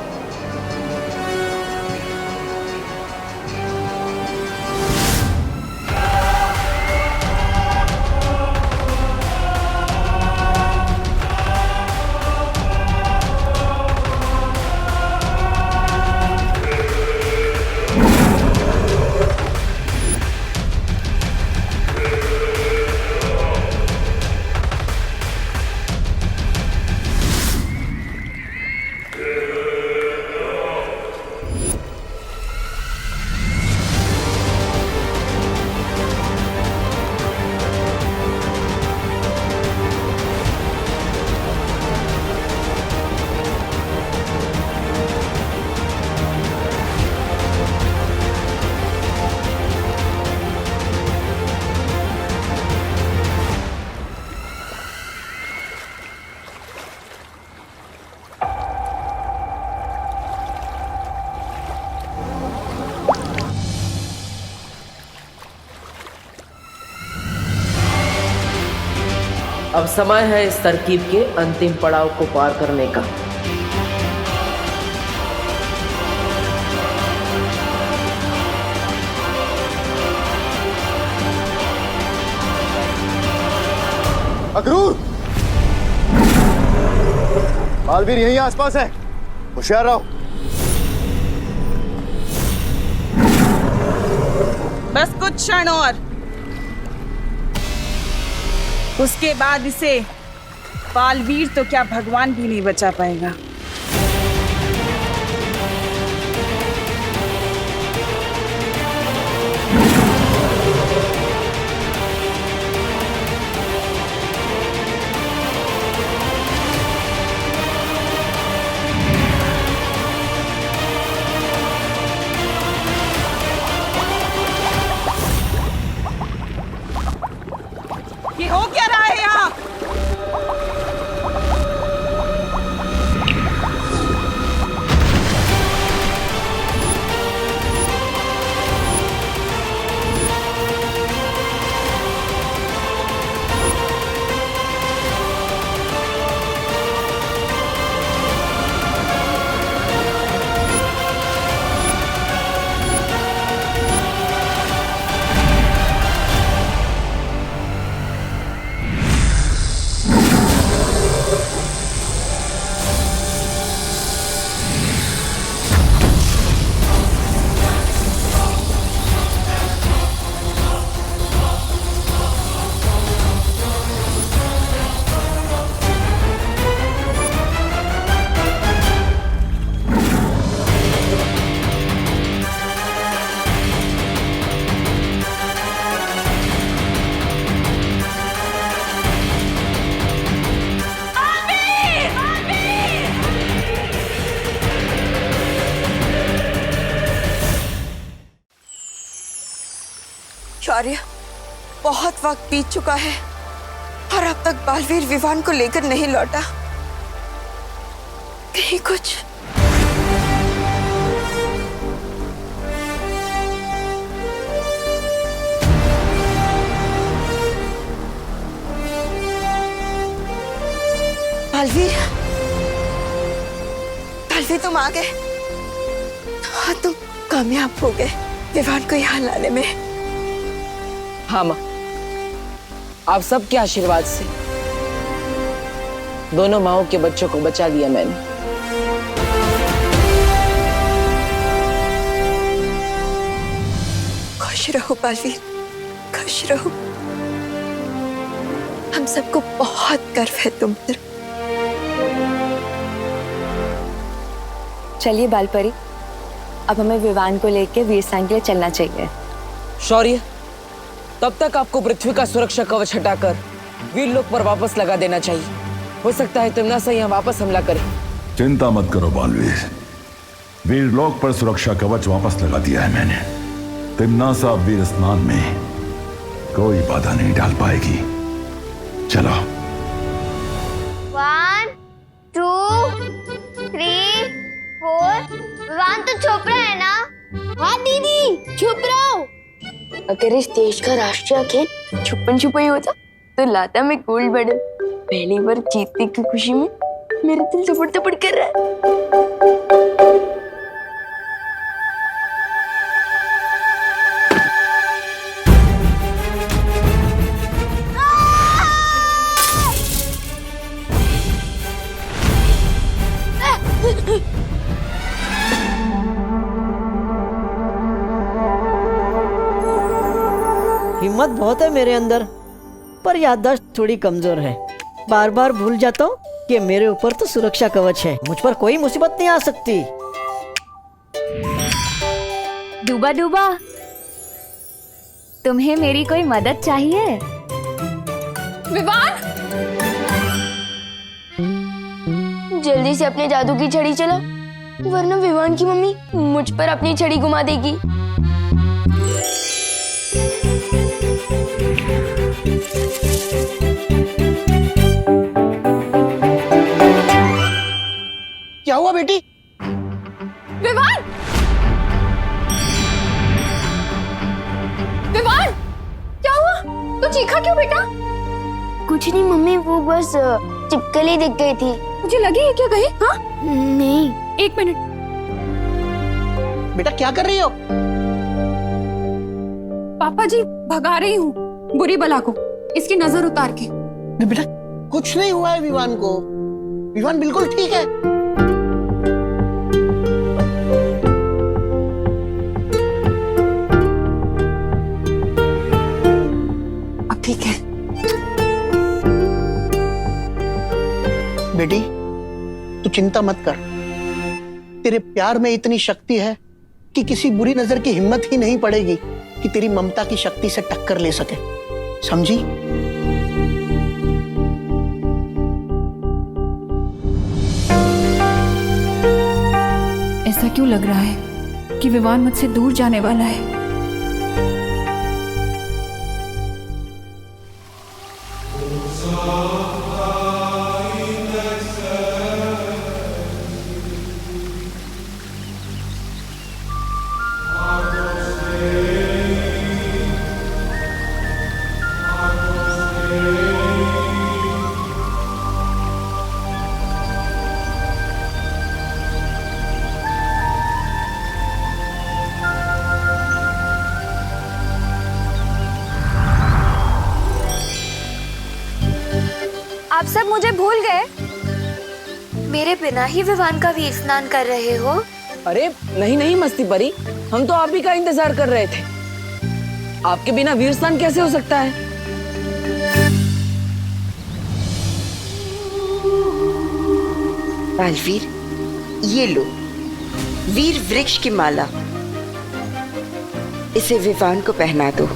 अब समय है इस तरकीब के अंतिम पड़ाव को पार करने का। अक्रूर, बालवीर यहीं आसपास है, होशियार रहो। बस कुछ क्षण और, उसके बाद इसे बालवीर तो क्या भगवान भी नहीं बचा पाएगा। ये हो क्या रहा है यहाँ? शौर्य, बहुत वक्त बीत चुका है और अब तक बालवीर विवान को लेकर नहीं लौटा। कहीं कुछ बालवीर, बालवीर तुम आ गए। हाँ, तुम कामयाब हो गए विवान को यहाँ लाने में। हाँ माँ, आप सबके आशीर्वाद से दोनों माओं के बच्चों को बचा लिया मैंने। खुश रहो बालवीर, खुश रहो। हम सबको बहुत गर्व है तुम पर। चलिए बालपरी, अब हमें विवान को लेकर वीरसेन के लिए चलना चाहिए। शौर्य, तब तक आपको पृथ्वी का सुरक्षा कवच हटाकर वीर लोक पर वापस लगा देना चाहिए। हो सकता है तिम्नासा यहाँ वापस हमला करे। चिंता मत करो बालवीर, वीर लोक पर सुरक्षा कवच वापस लगा दिया है मैंने। तिम्नासा वीर स्नान में कोई बाधा नहीं डाल पाएगी। चलो। 1 2 3 4। विवान तो छुप रहा है ना? हाँ दीदी, छुप रहा हूँ। अगर इस देश का राष्ट्रीय खेल छुपन छुपाई होता तो लाता मैं गोल्ड मेडल। पहली बार जीतने की खुशी में मेरा दिल थपड़ थपड़ कर रहा है। हिम्मत बहुत है मेरे अंदर, पर याददाश्त थोड़ी कमजोर है। बार बार भूल जाता हूँ कि मेरे ऊपर तो सुरक्षा कवच है, मुझ पर कोई मुसीबत नहीं आ सकती। डूबा डूबा, तुम्हें मेरी कोई मदद चाहिए? विवान, जल्दी से अपने जादू की छड़ी चला, वरना विवान की मम्मी मुझ पर अपनी छड़ी घुमा देगी। क्या हुआ बेटी? विवान! विवान! क्या हुआ? तू चीखा क्यों बेटा? कुछ नहीं मम्मी, वो बस चिपकली दिख गई थी। मुझे लगी है क्या कहीं? हाँ नहीं। एक मिनट। बेटा क्या कर रही हो? पापा जी भगा रही हूँ बुरी बला को, इसकी नजर उतार के। बेटा कुछ नहीं हुआ है विवान को, विवान बिल्कुल ठीक है। अब ठीक है। बेटी तू चिंता मत कर, तेरे प्यार में इतनी शक्ति है कि किसी बुरी नजर की हिम्मत ही नहीं पड़ेगी कि तेरी ममता की शक्ति से टक्कर ले सके, समझी? ऐसा क्यों लग रहा है कि विवान मुझसे दूर जाने वाला है? आप सब मुझे भूल गए? मेरे बिना ही विवान का वीर स्नान कर रहे हो? अरे नहीं नहीं मस्ती परी, हम तो आप ही का इंतजार कर रहे थे। आपके बिना वीर स्नान कैसे हो सकता है? बालवीर, ये लो वीर वृक्ष की माला, इसे विवान को पहना दो।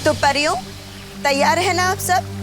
तो परियों, तैयार है ना आप सब?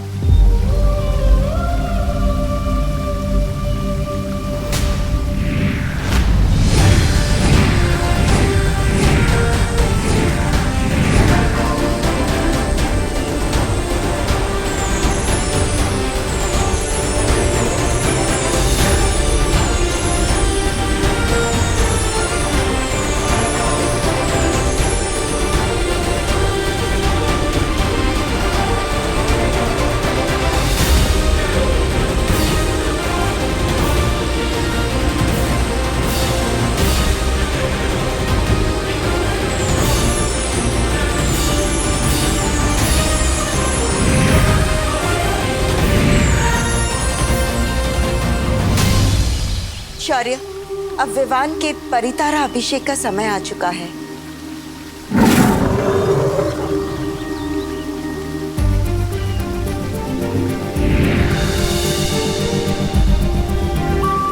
शौर्य, अब विवान के परितारा अभिषेक का समय आ चुका है।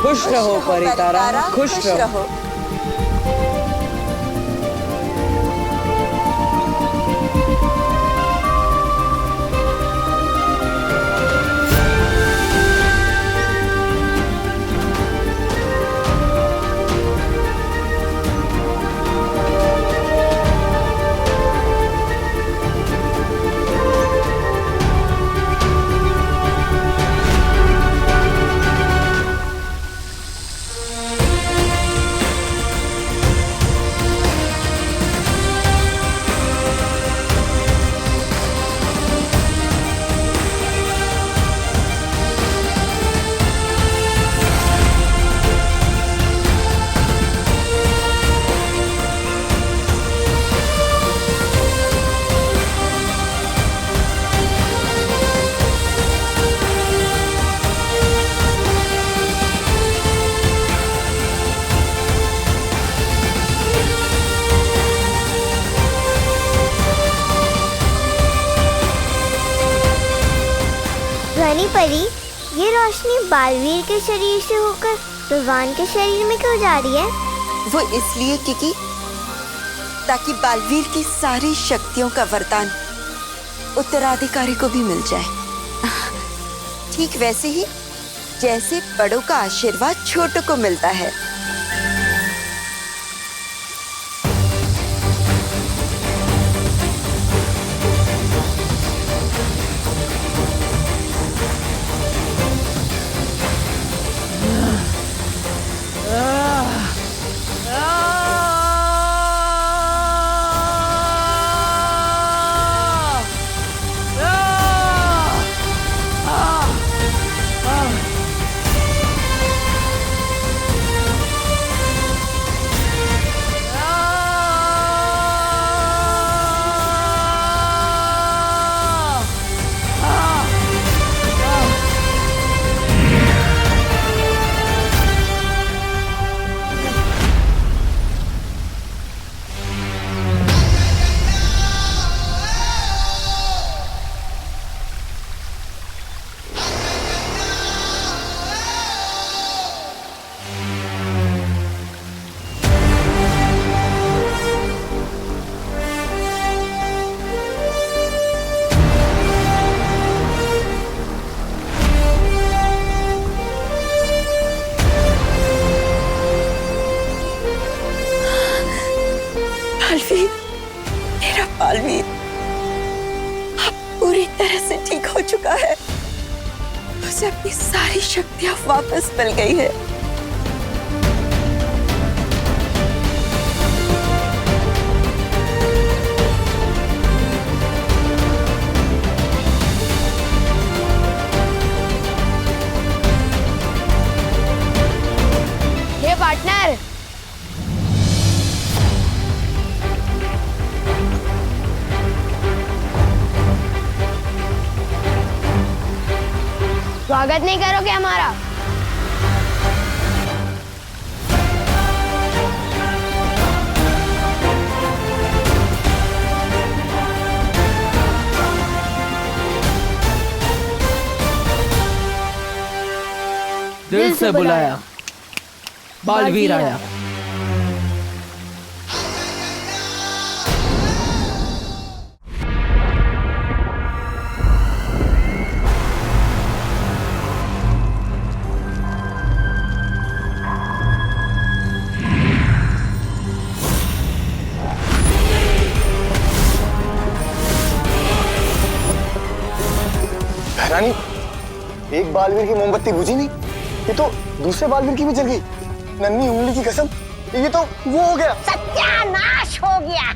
खुश रहो परितारा, खुश रहो। परी, ये रोशनी बालवीर के शरीर से होकर विवान के शरीर में क्यों जा रही है? वो इसलिए क्योंकि ताकि बालवीर की सारी शक्तियों का वरदान उत्तराधिकारी को भी मिल जाए। ठीक वैसे ही जैसे बड़ों का आशीर्वाद छोटों को मिलता है। बालवीर, मेरा बालवीर अब पूरी तरह से ठीक हो चुका है। उसे अपनी सारी शक्तियां वापस मिल गई है। हे पार्टनर, स्वागत नहीं करोगे हमारा? दिल से बुलाया, बालवीर आया। रानी, एक बालवीर की मोमबत्ती बुझी नहीं, ये तो दूसरे बालवीर की भी जल गई। नन्ही उंगली की कसम, ये तो वो हो गया। सत्यानाश हो गया।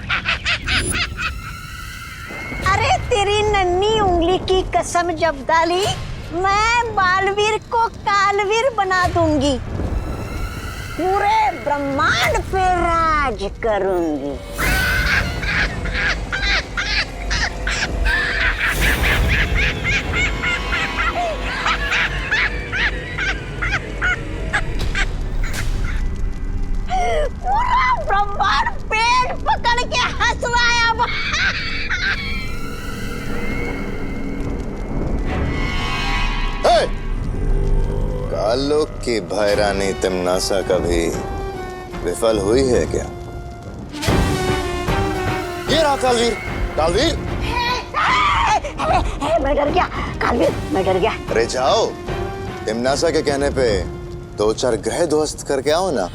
अरे तेरी नन्ही उंगली की कसम जब डाली, मैं बालवीर को कालवीर बना दूंगी, पूरे ब्रह्मांड पे राज करूंगी। पूरा ब्रह्मांड पेट पकड़ के हंस रहा है अब। कालोक की भैरानी तिमनासा कभी विफल हुई है क्या? ये रहा कालवीर। कालवीर, मैं डर गया कालवीर, मैं डर गया। अरे जाओ, तिमनासा के कहने पे 2-4 ग्रह ध्वस्त करके आओ ना।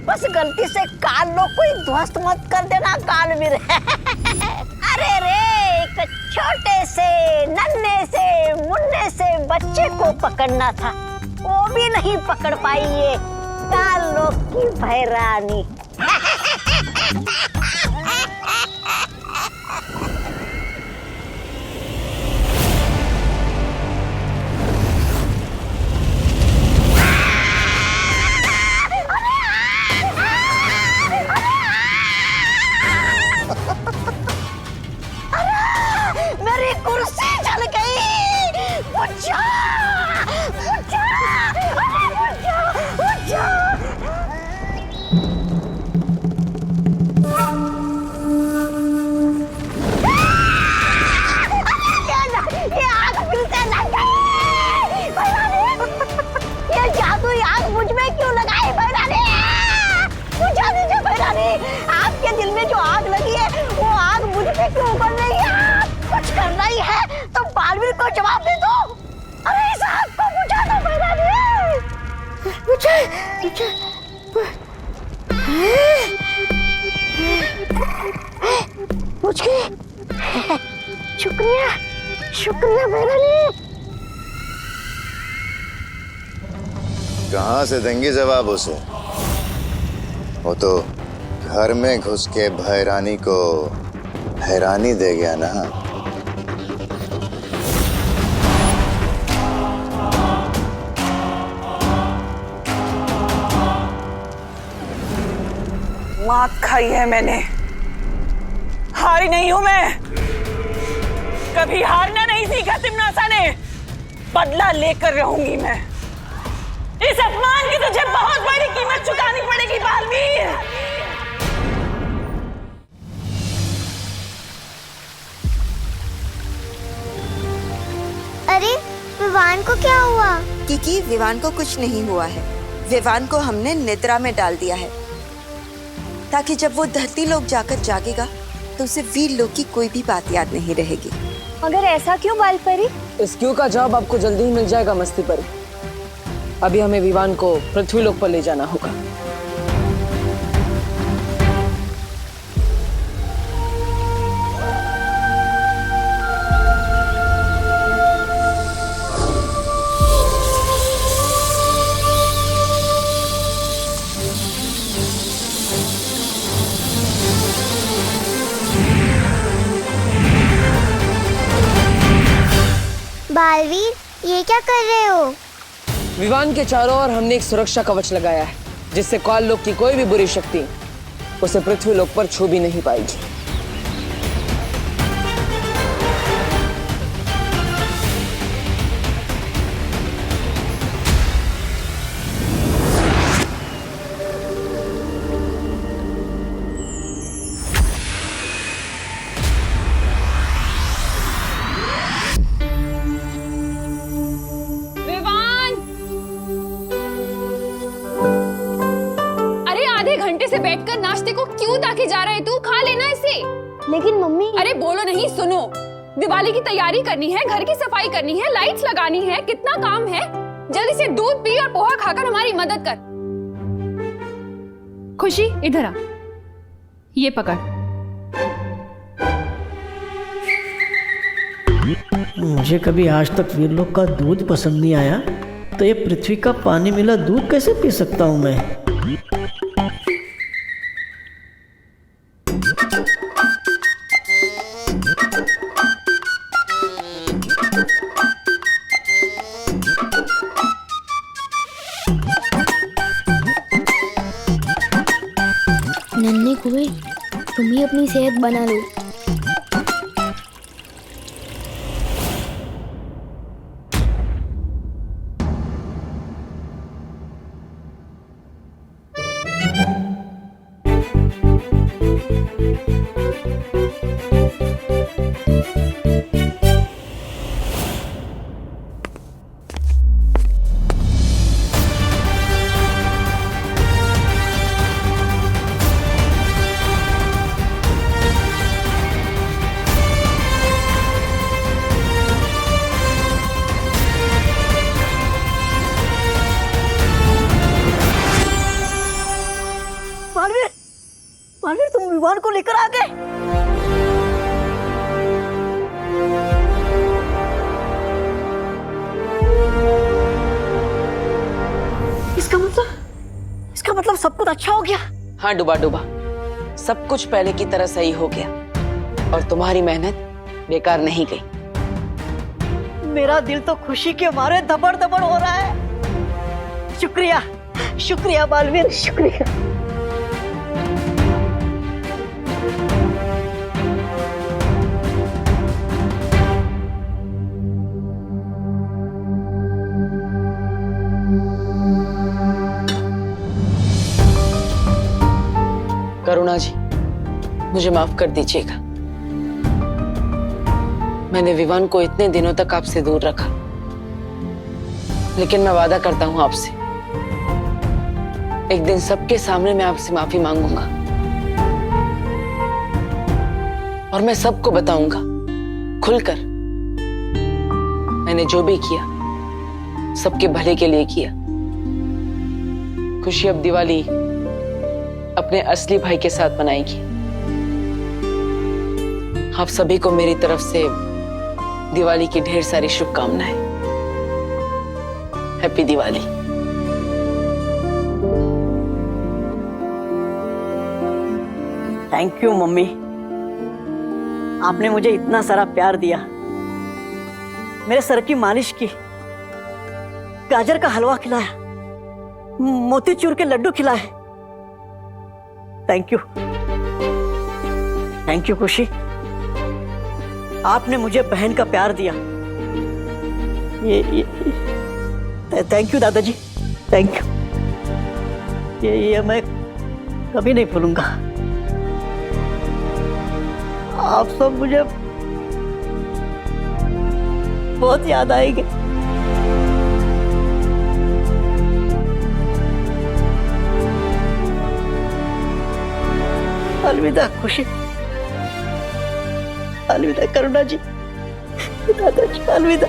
बस गलती से काल लोग कोई ध्वस्त मत कर देना कालवीर। अरे रे, एक छोटे से नन्हे से मुन्ने से बच्चे को पकड़ना था, वो भी नहीं पकड़ पाई ये काल लोग की भैरानी। मेरी कुर्सी जल गई। उठा, उठा, उठा, उठा। है तो बालवीर को जवाब दे दो। अरे इस आग को बुझा दो भैरानी। बुझ गई। शुक्रिया शुक्रिया भैरानी। कहाँ से देंगी जवाब उसे? वो तो घर में घुस के भैरानी को हैरानी दे गया ना। मात खाई है मैंने, हारी नहीं हूं मैं। कभी हारना नहीं सीखा तिमनासा ने, बदला लेकर रहूंगी मैं। इस अपमान की तुझे बहुत बड़ी कीमत चुकानी पड़ेगी बालवीर। अरे विवान को क्या हुआ? किकी, विवान को कुछ नहीं हुआ है। विवान को हमने निद्रा में डाल दिया है ताकि जब वो धरती लोक जाकर जागेगा तो उसे वीर लोक की कोई भी बात याद नहीं रहेगी। मगर ऐसा क्यों बाल परी? इस क्यों का जवाब आपको जल्दी ही मिल जाएगा मस्ती परी। अभी हमें विवान को पृथ्वी लोक पर ले जाना होगा। बालवीर, ये क्या कर रहे हो? विवान के चारों ओर हमने एक सुरक्षा कवच लगाया है जिससे काल लोक की कोई भी बुरी शक्ति उसे पृथ्वी लोक पर छू भी नहीं पाएगी। बैठकर नाश्ते को क्यों ताके जा रहे तू? खा लेना इसे। लेकिन मम्मी। अरे बोलो नहीं, सुनो। दिवाली की तैयारी करनी है, घर की सफाई करनी है, लाइट्स लगानी है, कितना काम है। जल्दी से दूध पी और पोहा खाकर हमारी मदद कर। खुशी इधर आ, ये पकड़। मुझे कभी आज तक वीर लोक का दूध पसंद नहीं आया, तो ये पृथ्वी का पानी मिला दूध कैसे पी सकता हूँ मैं? नन्हे कुएं, तुम ही अपनी सेहत बना लो। बालवीर, तुम विवान को लेकर आ गए। इसका मतलब सब कुछ अच्छा हो गया। हाँ डूबा डूबा, सब कुछ पहले की तरह सही हो गया और तुम्हारी मेहनत बेकार नहीं गई। मेरा दिल तो खुशी के मारे धबड़ धबड़ हो रहा है। शुक्रिया शुक्रिया बालवीर, शुक्रिया। करुणा जी, मुझे माफ कर दीजिएगा। मैंने विवान को इतने दिनों तक आपसे दूर रखा, लेकिन मैं वादा करता हूं आपसे, एक दिन सबके सामने मैं आपसे माफी मांगूंगा और मैं सबको बताऊंगा खुलकर मैंने जो भी किया सबके भले के लिए किया। खुशी अब दिवाली अपने असली भाई के साथ मनाएगी। आप सभी को मेरी तरफ से दिवाली की ढेर सारी शुभकामनाएं। Happy Diwali. Thank you mummy, आपने मुझे इतना सारा प्यार दिया, मेरे सर की मालिश की, गाजर का हलवा खिलाया, मोतीचूर के लड्डू खिलाए। थैंक यू, थैंक यू खुशी। आपने मुझे बहन का प्यार दिया। ये थैंक यू दादाजी, थैंक यू। ये मैं कभी नहीं भूलूंगा। आप सब मुझे बहुत याद आएंगे। अलविदा खुशी, अलविदा करुणा जी, दादाजी, अलविदा।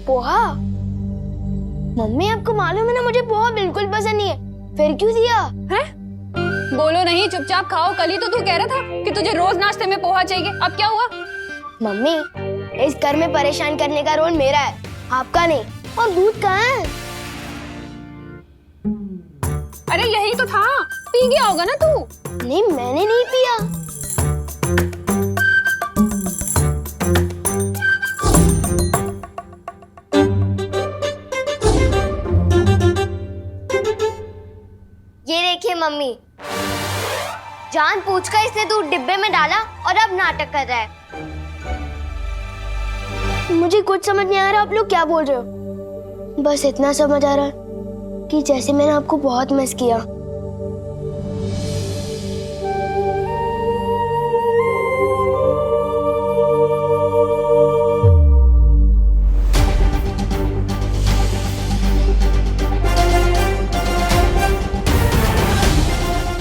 पोहा? मम्मी आपको मालूम है ना मुझे पोहा बिल्कुल पसंद नहीं है, फिर क्यों दिया? है? बोलो नहीं, चुपचाप खाओ। कल ही तो तू कह रहा था कि तुझे रोज नाश्ते में पोहा चाहिए, अब क्या हुआ? मम्मी, इस घर में परेशान करने का रोल मेरा है, आपका नहीं। और दूध कहाँ है? अरे यही तो था, पी गया होगा ना तू। नहीं, मैंने नहीं पिया। ये देखिए मम्मी, जानबूझकर इसने दूध डिब्बे में डाला और अब नाटक कर रहा है। मुझे कुछ समझ नहीं आ रहा आप लोग क्या बोल रहे हो। बस इतना समझ आ रहा है कि जैसे मैंने आपको बहुत मिस किया।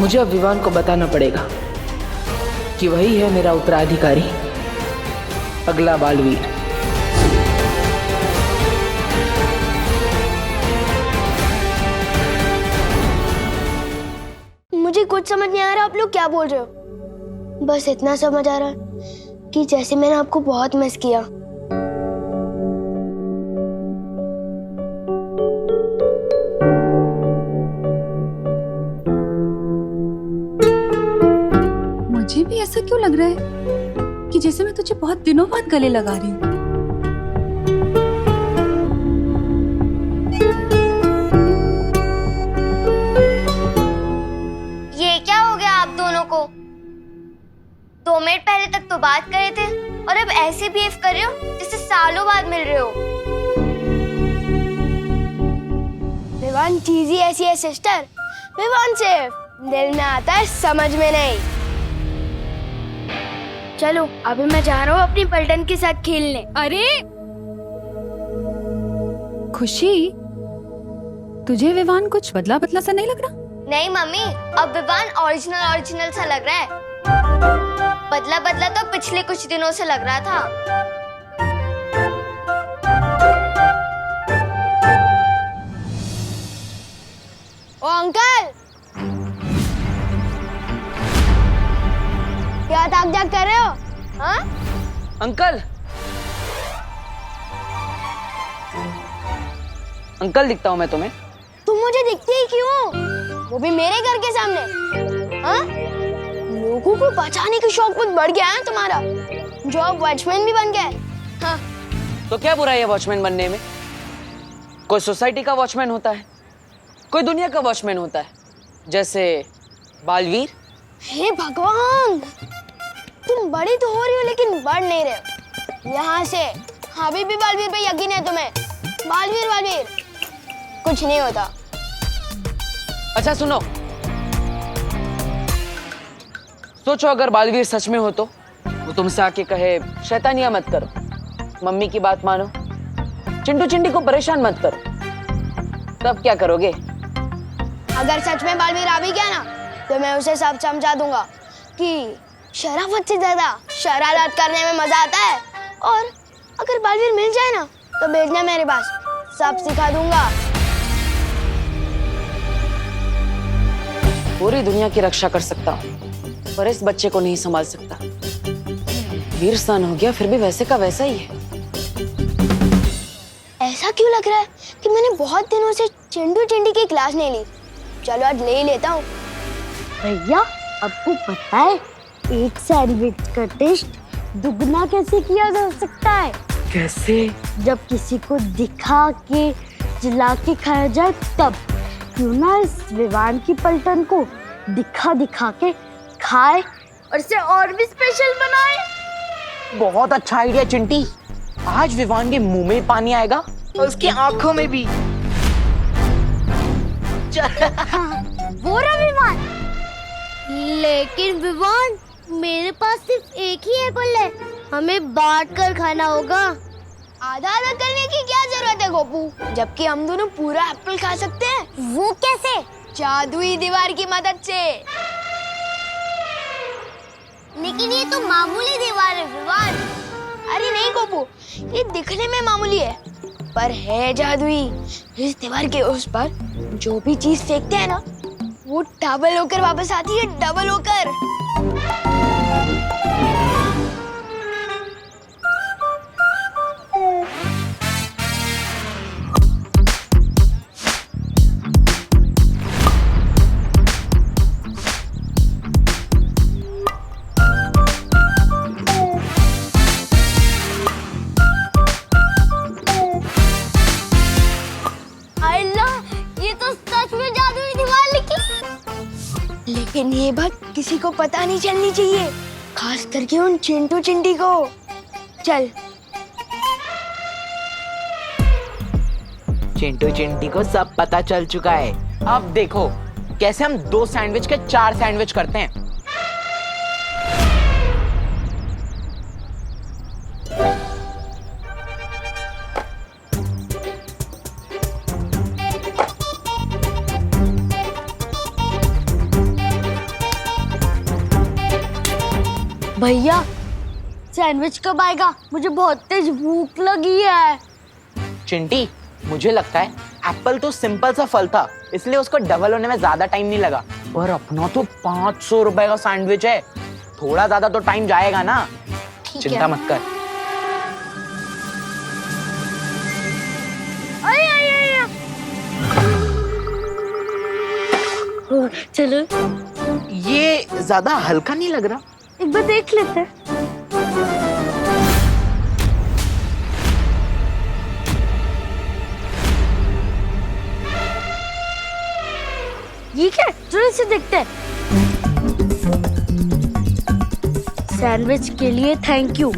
मुझे अब विवान को बताना पड़ेगा कि वही है मेरा उत्तराधिकारी, अगला बालवीर। मुझे कुछ समझ नहीं आ रहा आप लोग क्या बोल रहे हो। बस इतना समझ आ रहा है कि जैसे मैंने आपको बहुत मिस किया। मुझे भी ऐसा क्यों लग रहा है कि जैसे मैं तुझे बहुत दिनों बाद गले लगा रही हूँ। ये क्या हो गया आप दोनों को? 2 मिनट पहले तक तो बात कर रहे थे और अब ऐसे बिहेव कर रहे हो जैसे सालों बाद मिल रहे हो। विवान चीज ही ऐसी है सिस्टर, विवान सिर्फ दिल में आता है, समझ में नहीं। चलो अभी मैं जा रहा हूँ अपनी पलटन के साथ खेलने। अरे खुशी, तुझे विवान कुछ बदला बदला सा नहीं लग रहा? नहीं मम्मी, अब विवान ओरिजिनल सा लग रहा है। बदला बदला तो पिछले कुछ दिनों से लग रहा था। ओ अंकल, क्या ताक जाग कर रहे हो? हाँ? अंकल, अंकल दिखता हूँ मैं तुम्हें? तुम मुझे दिखती ही क्यों? वो भी मेरे घर के सामने। हाँ? लोगों को बचाने की शौक बहुत बढ़ गया है तुम्हारा, जो अब वॉचमैन भी बन गया है। हाँ? तो क्या बुराई है वॉचमैन बनने में? कोई सोसाइटी का वॉचमैन होता है, कोई दुनिया का वॉचमैन होता है, जैसे बालवीर। हे भगवान, तुम बड़ी तो हो रही हो लेकिन बढ़ नहीं रहे हो। यहाँ से अभी भी बालवीर पे यकीन है तुम्हें? बालवीर बालवीर कुछ नहीं होता। अच्छा सुनो, सोचो अगर बालवीर सच में हो तो वो तुमसे आके कहे शैतानियां मत करो, मम्मी की बात मानो, चिंटू चिंटी को परेशान मत करो, तब क्या करोगे? अगर सच में बालवीर आ भी गया ना तो मैं उसे सब समझा दूंगा कि शराफत से ज्यादा शरारत करने में मजा आता है, और अगर बालवीर मिल जाए ना तो भेजना मेरे पास, सब सिखा दूंगा। पूरी दुनिया की रक्षा कर सकता हूँ पर इस बच्चे को नहीं संभाल सकता। वीर सन हो गया फिर भी वैसे का वैसा ही है। ऐसा क्यों लग रहा है कि मैंने बहुत दिनों से चिंटू चिंटी की क्लास नहीं ली? चलो आज ले ही लेता हूँ। भैया आपको पता है एक सैंडविच का टेस्ट दुगना कैसे किया जा सकता है? कैसे? जब किसी को दिखा के जला के खाया जाए तब। क्यों ना इस विवान की पलटन को दिखा दिखा के खाए और इसे और भी स्पेशल बनाए। बहुत अच्छा आइडिया चिंटी। आज विवान के मुंह में पानी आएगा और उसकी आंखों में भी। वो रहा विवान। लेकिन विवान मेरे पास सिर्फ एक ही एप्पल है, हमें बांट कर खाना होगा। आधा आधा करने की क्या जरूरत है गोपू, जबकि हम दोनों पूरा एप्पल खा सकते हैं। वो कैसे? जादुई दीवार की मदद से। लेकिन ये तो मामूली दीवार है विवान। अरे नहीं गोपू, ये दिखने में मामूली है पर है जादुई। इस दीवार के उस पर जो भी चीज फेंकते हैं ना वो डबल होकर वापस आती है, डबल होकर। लेकिन ये बात किसी को पता नहीं चलनी चाहिए, खास करके उन चिंटू चिंटी को। चल। चिंटू चिंटी को सब पता चल चुका है। अब देखो कैसे हम 2 सैंडविच के 4 सैंडविच करते हैं। भैया सैंडविच कब आएगा? मुझे बहुत तेज भूख लगी है। चिंटी मुझे लगता है एप्पल तो सिंपल सा फल था इसलिए उसको डबल होने में ज्यादा टाइम नहीं लगा, और अपना तो 500 रुपए का सैंडविच है, थोड़ा ज्यादा तो टाइम जाएगा ना। चिंता मत कर। चलो। ये ज्यादा हल्का नहीं लग रहा? एक बार देख लेते हैं। ये क्या? चलो इसे देखते हैं। सैंडविच के लिए थैंक यू।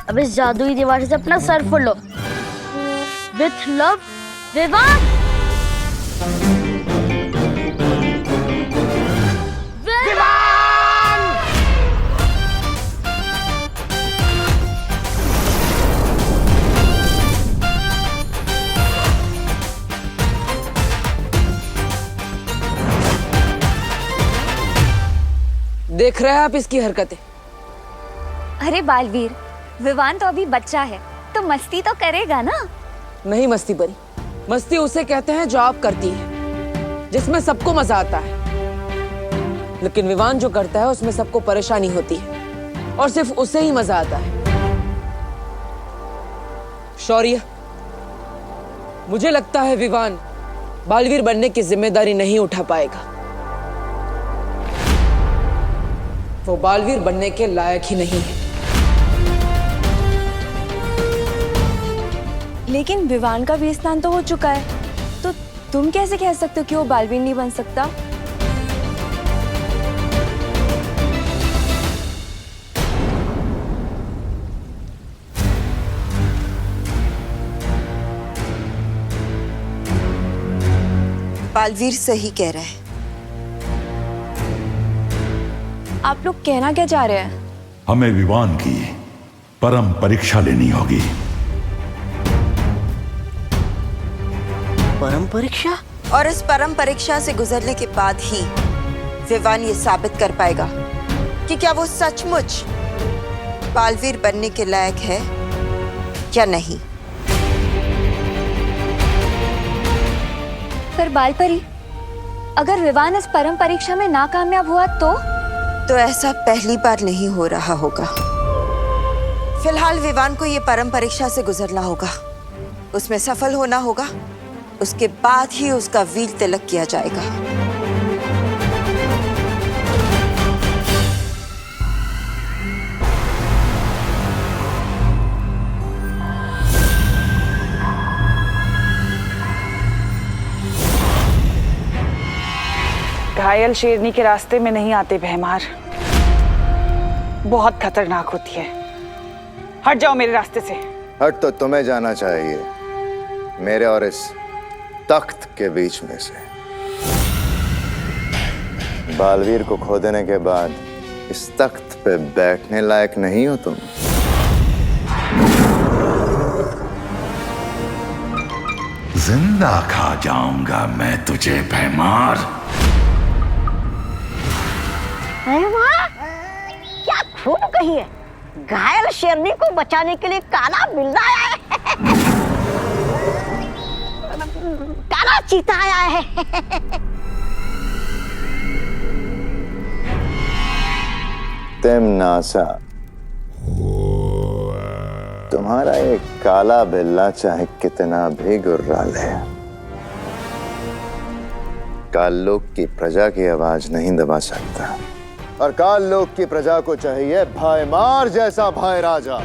अब इस जादुई दीवार से अपना सर फोड़ लो। With love Vivaan. देख रहे हैं आप इसकी हरकतें? अरे बालवीर, विवान तो अभी बच्चा है तो मस्ती तो करेगा ना। नहीं मस्ती परी, मस्ती उसे कहते हैं जो आप करती है, जिसमें सबको मजा आता है। लेकिन विवान जो करता है उसमें सबको परेशानी होती है और सिर्फ उसे ही मजा आता है। शौर्य, मुझे लगता है विवान बालवीर बनने की जिम्मेदारी नहीं उठा पाएगा। वो बालवीर बनने के लायक ही नहीं है। लेकिन विवान का भी स्नान तो हो चुका है, तो तुम कैसे कह सकते हो कि वो बालवीर नहीं बन सकता? बालवीर सही कह रहा है। आप लोग कहना क्या चाह रहे हैं? हमें विवान की परम परीक्षा लेनी होगी। परम परीक्षा? और इस परम परीक्षा से गुजरने के बाद ही विवान ये साबित कर पाएगा कि क्या वो सचमुच बालवीर बनने के लायक है या नहीं। पर बालपरी, अगर विवान इस परम परीक्षा में नाकामयाब हुआ तो ऐसा पहली बार नहीं हो रहा होगा। फिलहाल विवान को ये परम परीक्षा से गुजरना होगा, उसमें सफल होना होगा, उसके बाद ही उसका वीर तिलक किया जाएगा। घायल शेरनी के रास्ते में नहीं आते भैमार, बहुत खतरनाक होती है। हट जाओ मेरे रास्ते से। हट तो तुम्हें जाना चाहिए, मेरे और इस तख्त के बीच में से। बालवीर को खो देने के बाद इस तख्त पे बैठने लायक नहीं हो तुम। जिंदा खा जाऊंगा मैं तुझे भैमार। अरे वाह, क्या खूब कही है। घायल शेरनी को बचाने के लिए काला बिल्ला आया है। काला चीता आया है। तिमनासा, तुम्हारा ये काला बिल्ला चाहे कितना भी गुर्रा ले, काललोक की प्रजा की आवाज नहीं दबा सकता। और काललोक की प्रजा को चाहिए भाईमार जैसा भाई राजा।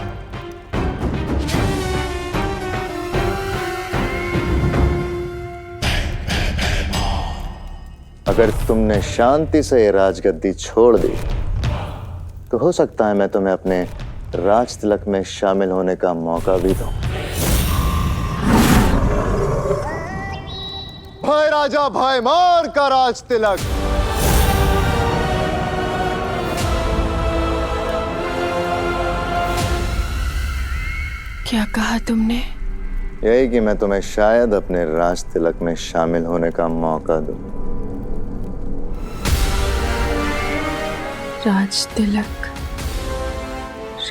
अगर तुमने शांति से ये राजगद्दी छोड़ दी तो हो सकता है मैं तुम्हें अपने राज तिलक में शामिल होने का मौका भी दूं। भाई राजा भाईमार का राज तिलक। क्या कहा तुमने? यही कि मैं तुम्हें शायद अपने राज तिलक में शामिल होने का मौका दूं। राज तिलक,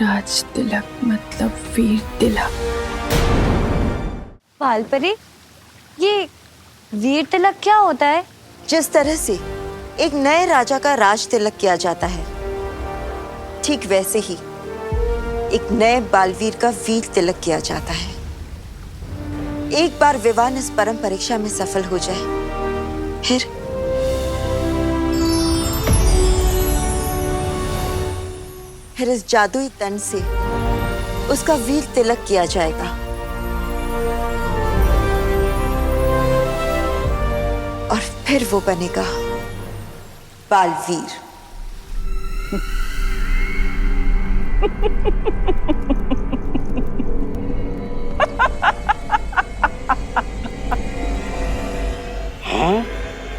राज तिलक मतलब वीर तिलक। बालपरी, ये वीर तिलक क्या होता है? जिस तरह से एक नए राजा का राज तिलक किया जाता है, ठीक वैसे ही एक नए बालवीर का वीर तिलक किया जाता है। एक बार विवान इस परम परीक्षा में सफल हो जाए, फिर इस जादुई तन से उसका वीर तिलक किया जाएगा और फिर वो बनेगा बालवीर। हैं?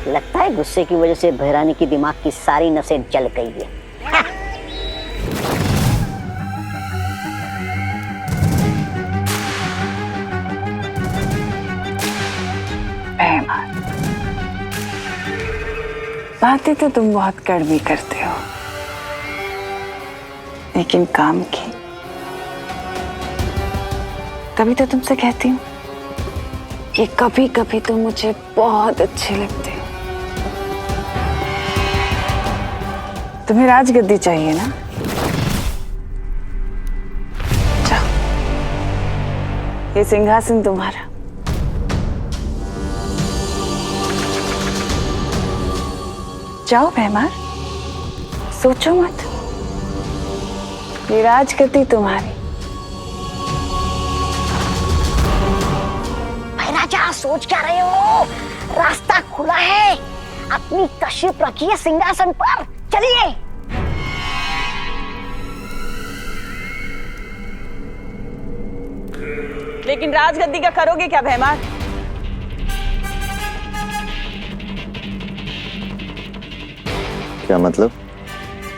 लगता है गुस्से की वजह से भैरानी की दिमाग की सारी नसें जल गई है। बातें तो तुम बहुत कड़वी करते हो, लेकिन काम की तभी तो तुमसे कहती हूँ कि कभी कभी तुम मुझे बहुत अच्छे लगते हो। तुम्हें राजगद्दी चाहिए ना? जाओ, ये सिंहासन तुम्हारा। जाओ भैमार, सोचो मत, ये राजगद्दी तुम्हारी। सोच क्या रहे हो? रास्ता खुला है, अपनी तशरीफ रखिए सिंहासन पर, चलिए। लेकिन राजगद्दी का करोगे क्या भैमार? क्या मतलब?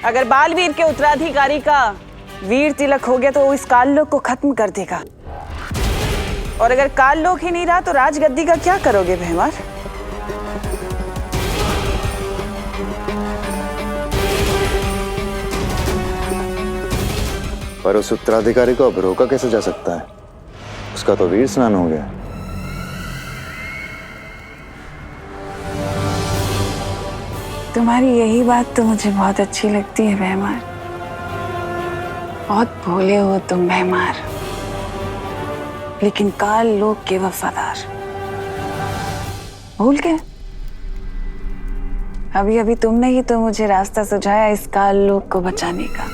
अगर बालवीर के उत्तराधिकारी का वीर तिलक हो गया तो वो इस काललोक को खत्म कर देगा, और अगर काललोक ही नहीं रहा तो राजगद्दी का क्या करोगे भैमार? पर उस उत्तराधिकारी को अब रोका कैसे जा सकता है? उसका तो वीर स्नान हो गया। तुम्हारी यही बात तो मुझे बहुत अच्छी लगती है भैमार। बहुत भोले हो तुम भैमार, लेकिन काल लोक के वफादार। भूल गए? अभी अभी तुमने ही तो मुझे रास्ता सुझाया इस काल लोक को बचाने का।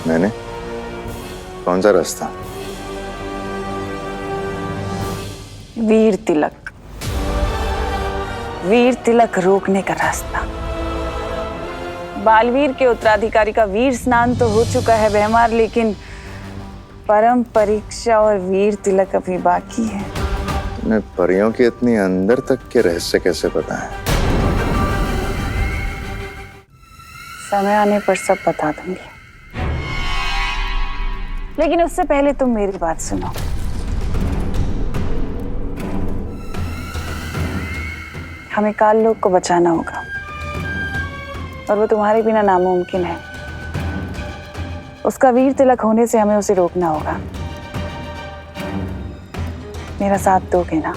मैंने? कौन सा रास्ता? वीर तिलक। वीर तिलक रोकने का रास्ता। बालवीर के उत्तराधिकारी का वीर स्नान तो हो चुका है भैमार, लेकिन परम परीक्षा और वीर तिलक अभी बाकी है। तुम्हें परियों के इतनी अंदर तक के रहस्य कैसे पता है? समय आने पर सब बता दूंगी, लेकिन उससे पहले तुम मेरी बात सुनो। हमें काल लोक को बचाना होगा, और वो तुम्हारे बिना नामुमकिन है। उसका वीर तिलक होने से हमें उसे रोकना होगा। मेरा साथ दोगे ना?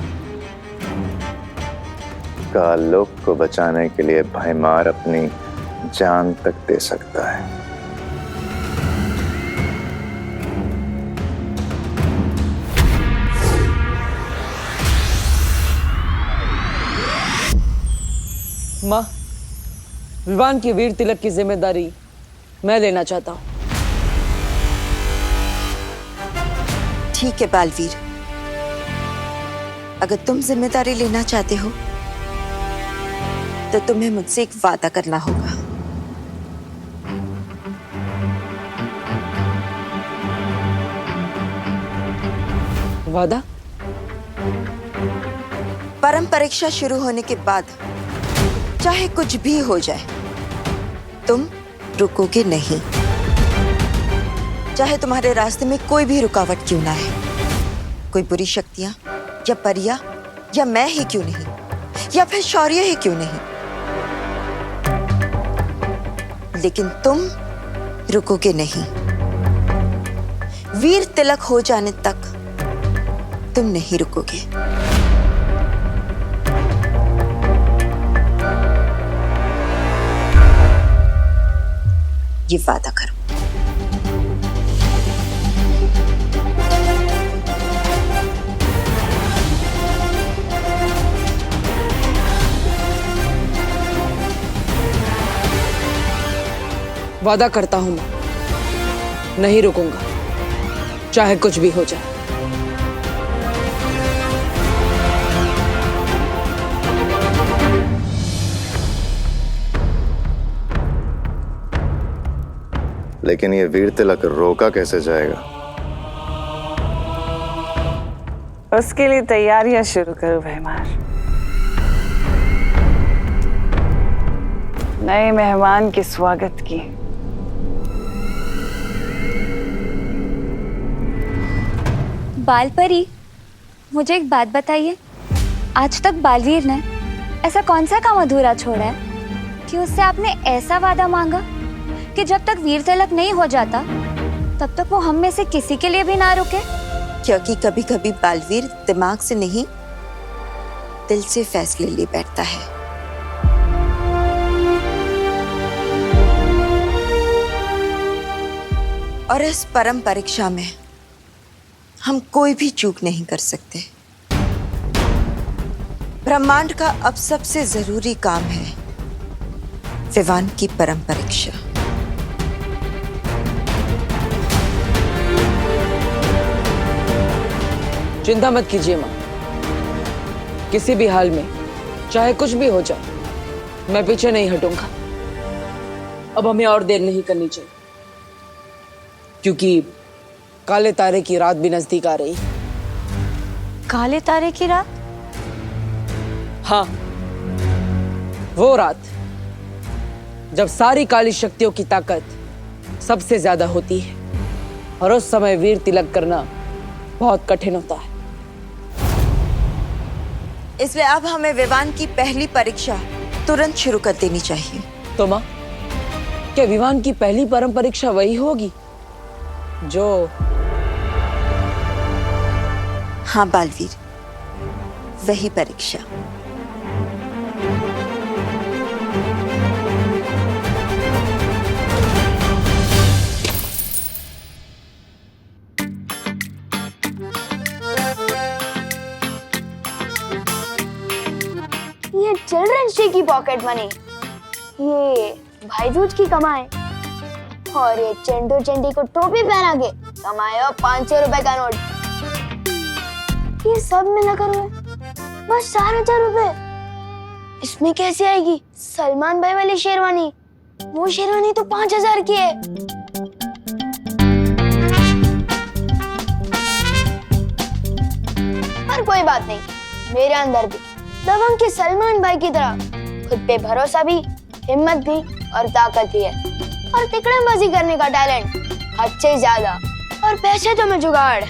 काल लोक को बचाने के लिए भैमार अपनी जान तक दे सकता है। माँ, विवान की वीर तिलक की जिम्मेदारी मैं लेना चाहता हूँ। ठीक है बालवीर, अगर तुम जिम्मेदारी लेना चाहते हो तो तुम्हें मुझसे एक वादा करना होगा। वादा? परम परीक्षा शुरू होने के बाद चाहे कुछ भी हो जाए, तुम रुकोगे नहीं। चाहे तुम्हारे रास्ते में कोई भी रुकावट क्यों ना है, कोई बुरी शक्तियां या परियां या मैं ही क्यों नहीं, या फिर शौर्य ही क्यों नहीं, लेकिन तुम रुकोगे नहीं। वीर तिलक हो जाने तक तुम नहीं रुकोगे। ये वादा करो। वादा करता हूं मैं, नहीं रुकूंगा, चाहे कुछ भी हो जाए। लेकिन ये वीर तिलक रोका कैसे जाएगा? उसके लिए तैयारियां शुरू करो भैमार। नए मेहमान के स्वागत की। बालपरी, मुझे एक बात बताइए, आज तक बालवीर ने ऐसा कौन सा काम अधूरा छोड़ा है कि उससे आपने ऐसा वादा मांगा कि जब तक वीर तिलक नहीं हो जाता तब तक वो हम में से किसी के लिए भी ना रुके? क्योंकि कभी कभी बालवीर दिमाग से नहीं, दिल से फैसले ले बैठता है। और इस परम परीक्षा में हम कोई भी चूक नहीं कर सकते। ब्रह्मांड का अब सबसे जरूरी काम है विवान की परम परीक्षा। चिंता मत कीजिए माँ, किसी भी हाल में चाहे कुछ भी हो जाए मैं पीछे नहीं हटूंगा। अब हमें और देर नहीं करनी चाहिए क्योंकि काले तारे की रात भी नजदीक आ रही। काले तारे की रात? हाँ, वो रात जब सारी काली शक्तियों की ताकत सबसे ज्यादा होती है और उस समय वीर तिलक करना बहुत कठिन होता है। इसलिए अब हमें विवान की पहली परीक्षा तुरंत शुरू कर देनी चाहिए। तो माँ, क्या विवान की पहली परम परीक्षा वही होगी जो? हाँ बालवीर, वही परीक्षा। ये चिल्ड्रंस डे की पॉकेट मनी, ये भाईजूज की कमाई, और ये चेंडू चेंडी को टोपी पहना के कमाए 500 रुपए का नोट, ये सब मिलाकर हुए बस 4,000 रुपए। इसमें कैसे आएगी सलमान भाई वाली शेरवानी? वो शेरवानी तो 5,000 की है। पर कोई बात नहीं, मेरे अंदर भी दबंग के सलमान भाई की तरह खुद पे भरोसा भी, हिम्मत भी और ताकत भी है, और तिकड़मबाजी करने का टैलेंट हद से ज्यादा, और पैसे तो मैं जुगाड़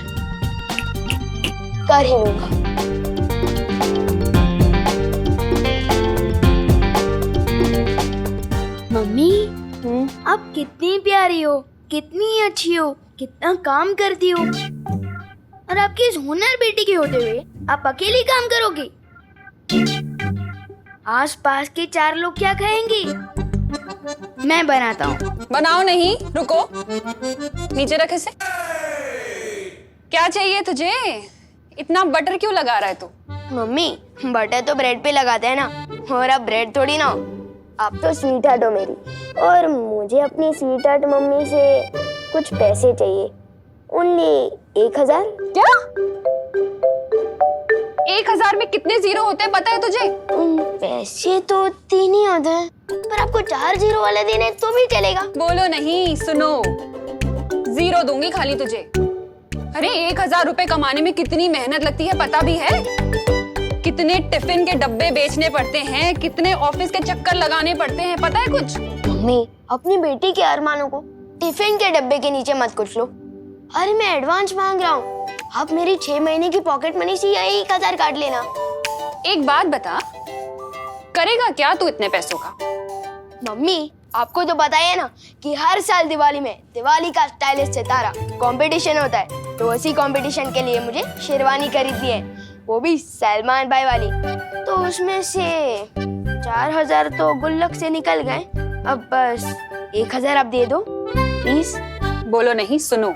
कर ही लूंगा। मम्मी, आप कितनी प्यारी हो, कितनी अच्छी हो, कितना काम करती हो, और आपकी इस हुनर बेटी के होते हुए आप अकेली काम करोगी? आस पास के 4 लोग क्या कहेंगे? मैं बनाता हूँ। बनाओ नहीं, रुको, नीचे रख इसे। क्या चाहिए तुझे? इतना बटर क्यों लगा रहा है तू? मम्मी, बटर तो ब्रेड पे लगाते हैं ना, और अब ब्रेड थोड़ी ना हो। आप तो स्वीट हार्ट हो मेरी, और मुझे अपनी स्वीट हार्ट मम्मी से कुछ पैसे चाहिए। ओनली 1,000। क्या? 1,000 में कितने जीरो होते हैं पता है तुझे? पैसे तो 3 ही होते हैं, पर आपको 4 जीरो वाले देने तो भी चलेगा। बोलो नहीं, सुनो, जीरो दूंगी खाली तुझे। अरे 1,000 रुपए कमाने में कितनी मेहनत लगती है पता भी है? कितने टिफिन के डब्बे बेचने पड़ते हैं, कितने ऑफिस के चक्कर लगाने पड़ते हैं, पता है कुछ? मम्मी, अपनी बेटी के अरमानों को टिफिन के डब्बे के नीचे मत कुछ लो। अरे मैं एडवांस मांग रहा हूँ, आप मेरी 6 महीने की पॉकेट मनी से यही 1,000 काट लेना। एक बात बता, करेगा क्या तू इतने पैसों का? मम्मी, आपको तो पता है ना कि हर साल दिवाली में दिवाली का स्टाइलिश सितारा कंपटीशन होता है, तो उसी कंपटीशन के लिए मुझे शेरवानी खरीदनी है, वो भी सलमान भाई वाली। तो उसमें से 4,000 तो गुल्लक से निकल गए, अब बस 1,000 आप दे दो प्लीज। बोलो नहीं, सुनो,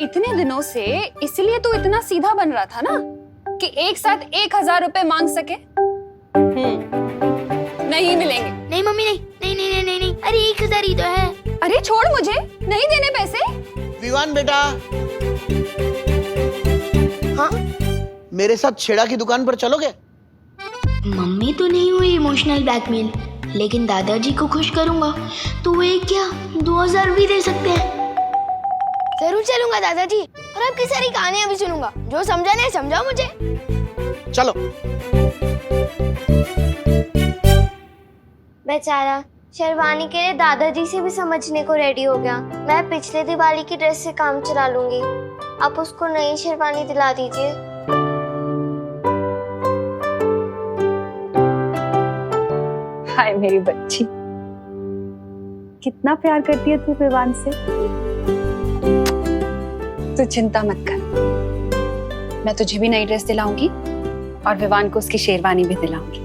इतने दिनों से इसलिए तू इतना सीधा बन रहा था ना कि एक साथ 1,000 रुपए मांग सके। नहीं मिलेंगे। नहीं मम्मी, नहीं नहीं नहीं नहीं नहीं, अरे 1,000 ही तो है। अरे छोड़, मुझे नहीं देने पैसे। विवान बेटा, हाँ, मेरे साथ छेड़ा की दुकान पर चलोगे? मम्मी तो नहीं हुई इमोशनल ब्लैकमेल, लेकिन दादाजी को खुश करूंगा तो वो एक क्या 2,000 भी दे सकते हैं। जरूर चलूंगा दादाजी, और आपकी सारी कहानियां भी सुनूंगा। जो समझा नहीं समझाओ मुझे। चलो। बेचारा शेरवानी के लिए दादाजी से भी समझने को रेडी हो गया। मैं पिछले दिवाली की ड्रेस से काम चला लूंगी, आप उसको नई शेरवानी दिला दीजिए। हाय मेरी बच्ची, कितना प्यार करती है तू विवान से। तू चिंता मत कर, मैं तुझे भी नई ड्रेस दिलाऊंगी और विवान को उसकी शेरवानी भी दिलाऊंगी।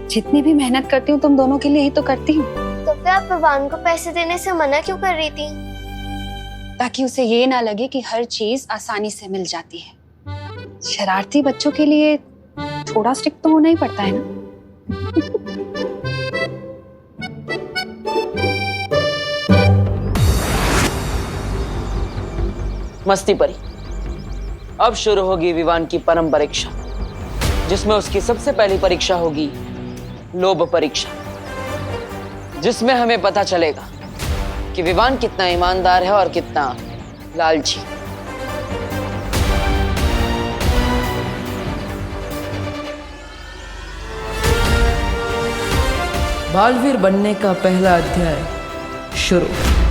जितनी भी मेहनत करती हूँ तुम दोनों के लिए ही तो करती हूँ। तो फिर आप विवान को पैसे देने से मना क्यों कर रही थी? ताकि उसे ये ना लगे कि हर चीज आसानी से मिल जाती है। शरारती बच्चों के लिए थोड़ा स्ट्रिक्ट तो होना ही पड़ता है ना। मस्ती परी, अब शुरू होगी विवान की परम परीक्षा, जिसमें उसकी सबसे पहली परीक्षा होगी लोभ परीक्षा, जिसमें हमें पता चलेगा कि विवान कितना ईमानदार है और कितना लालची। बालवीर बनने का पहला अध्याय शुरू।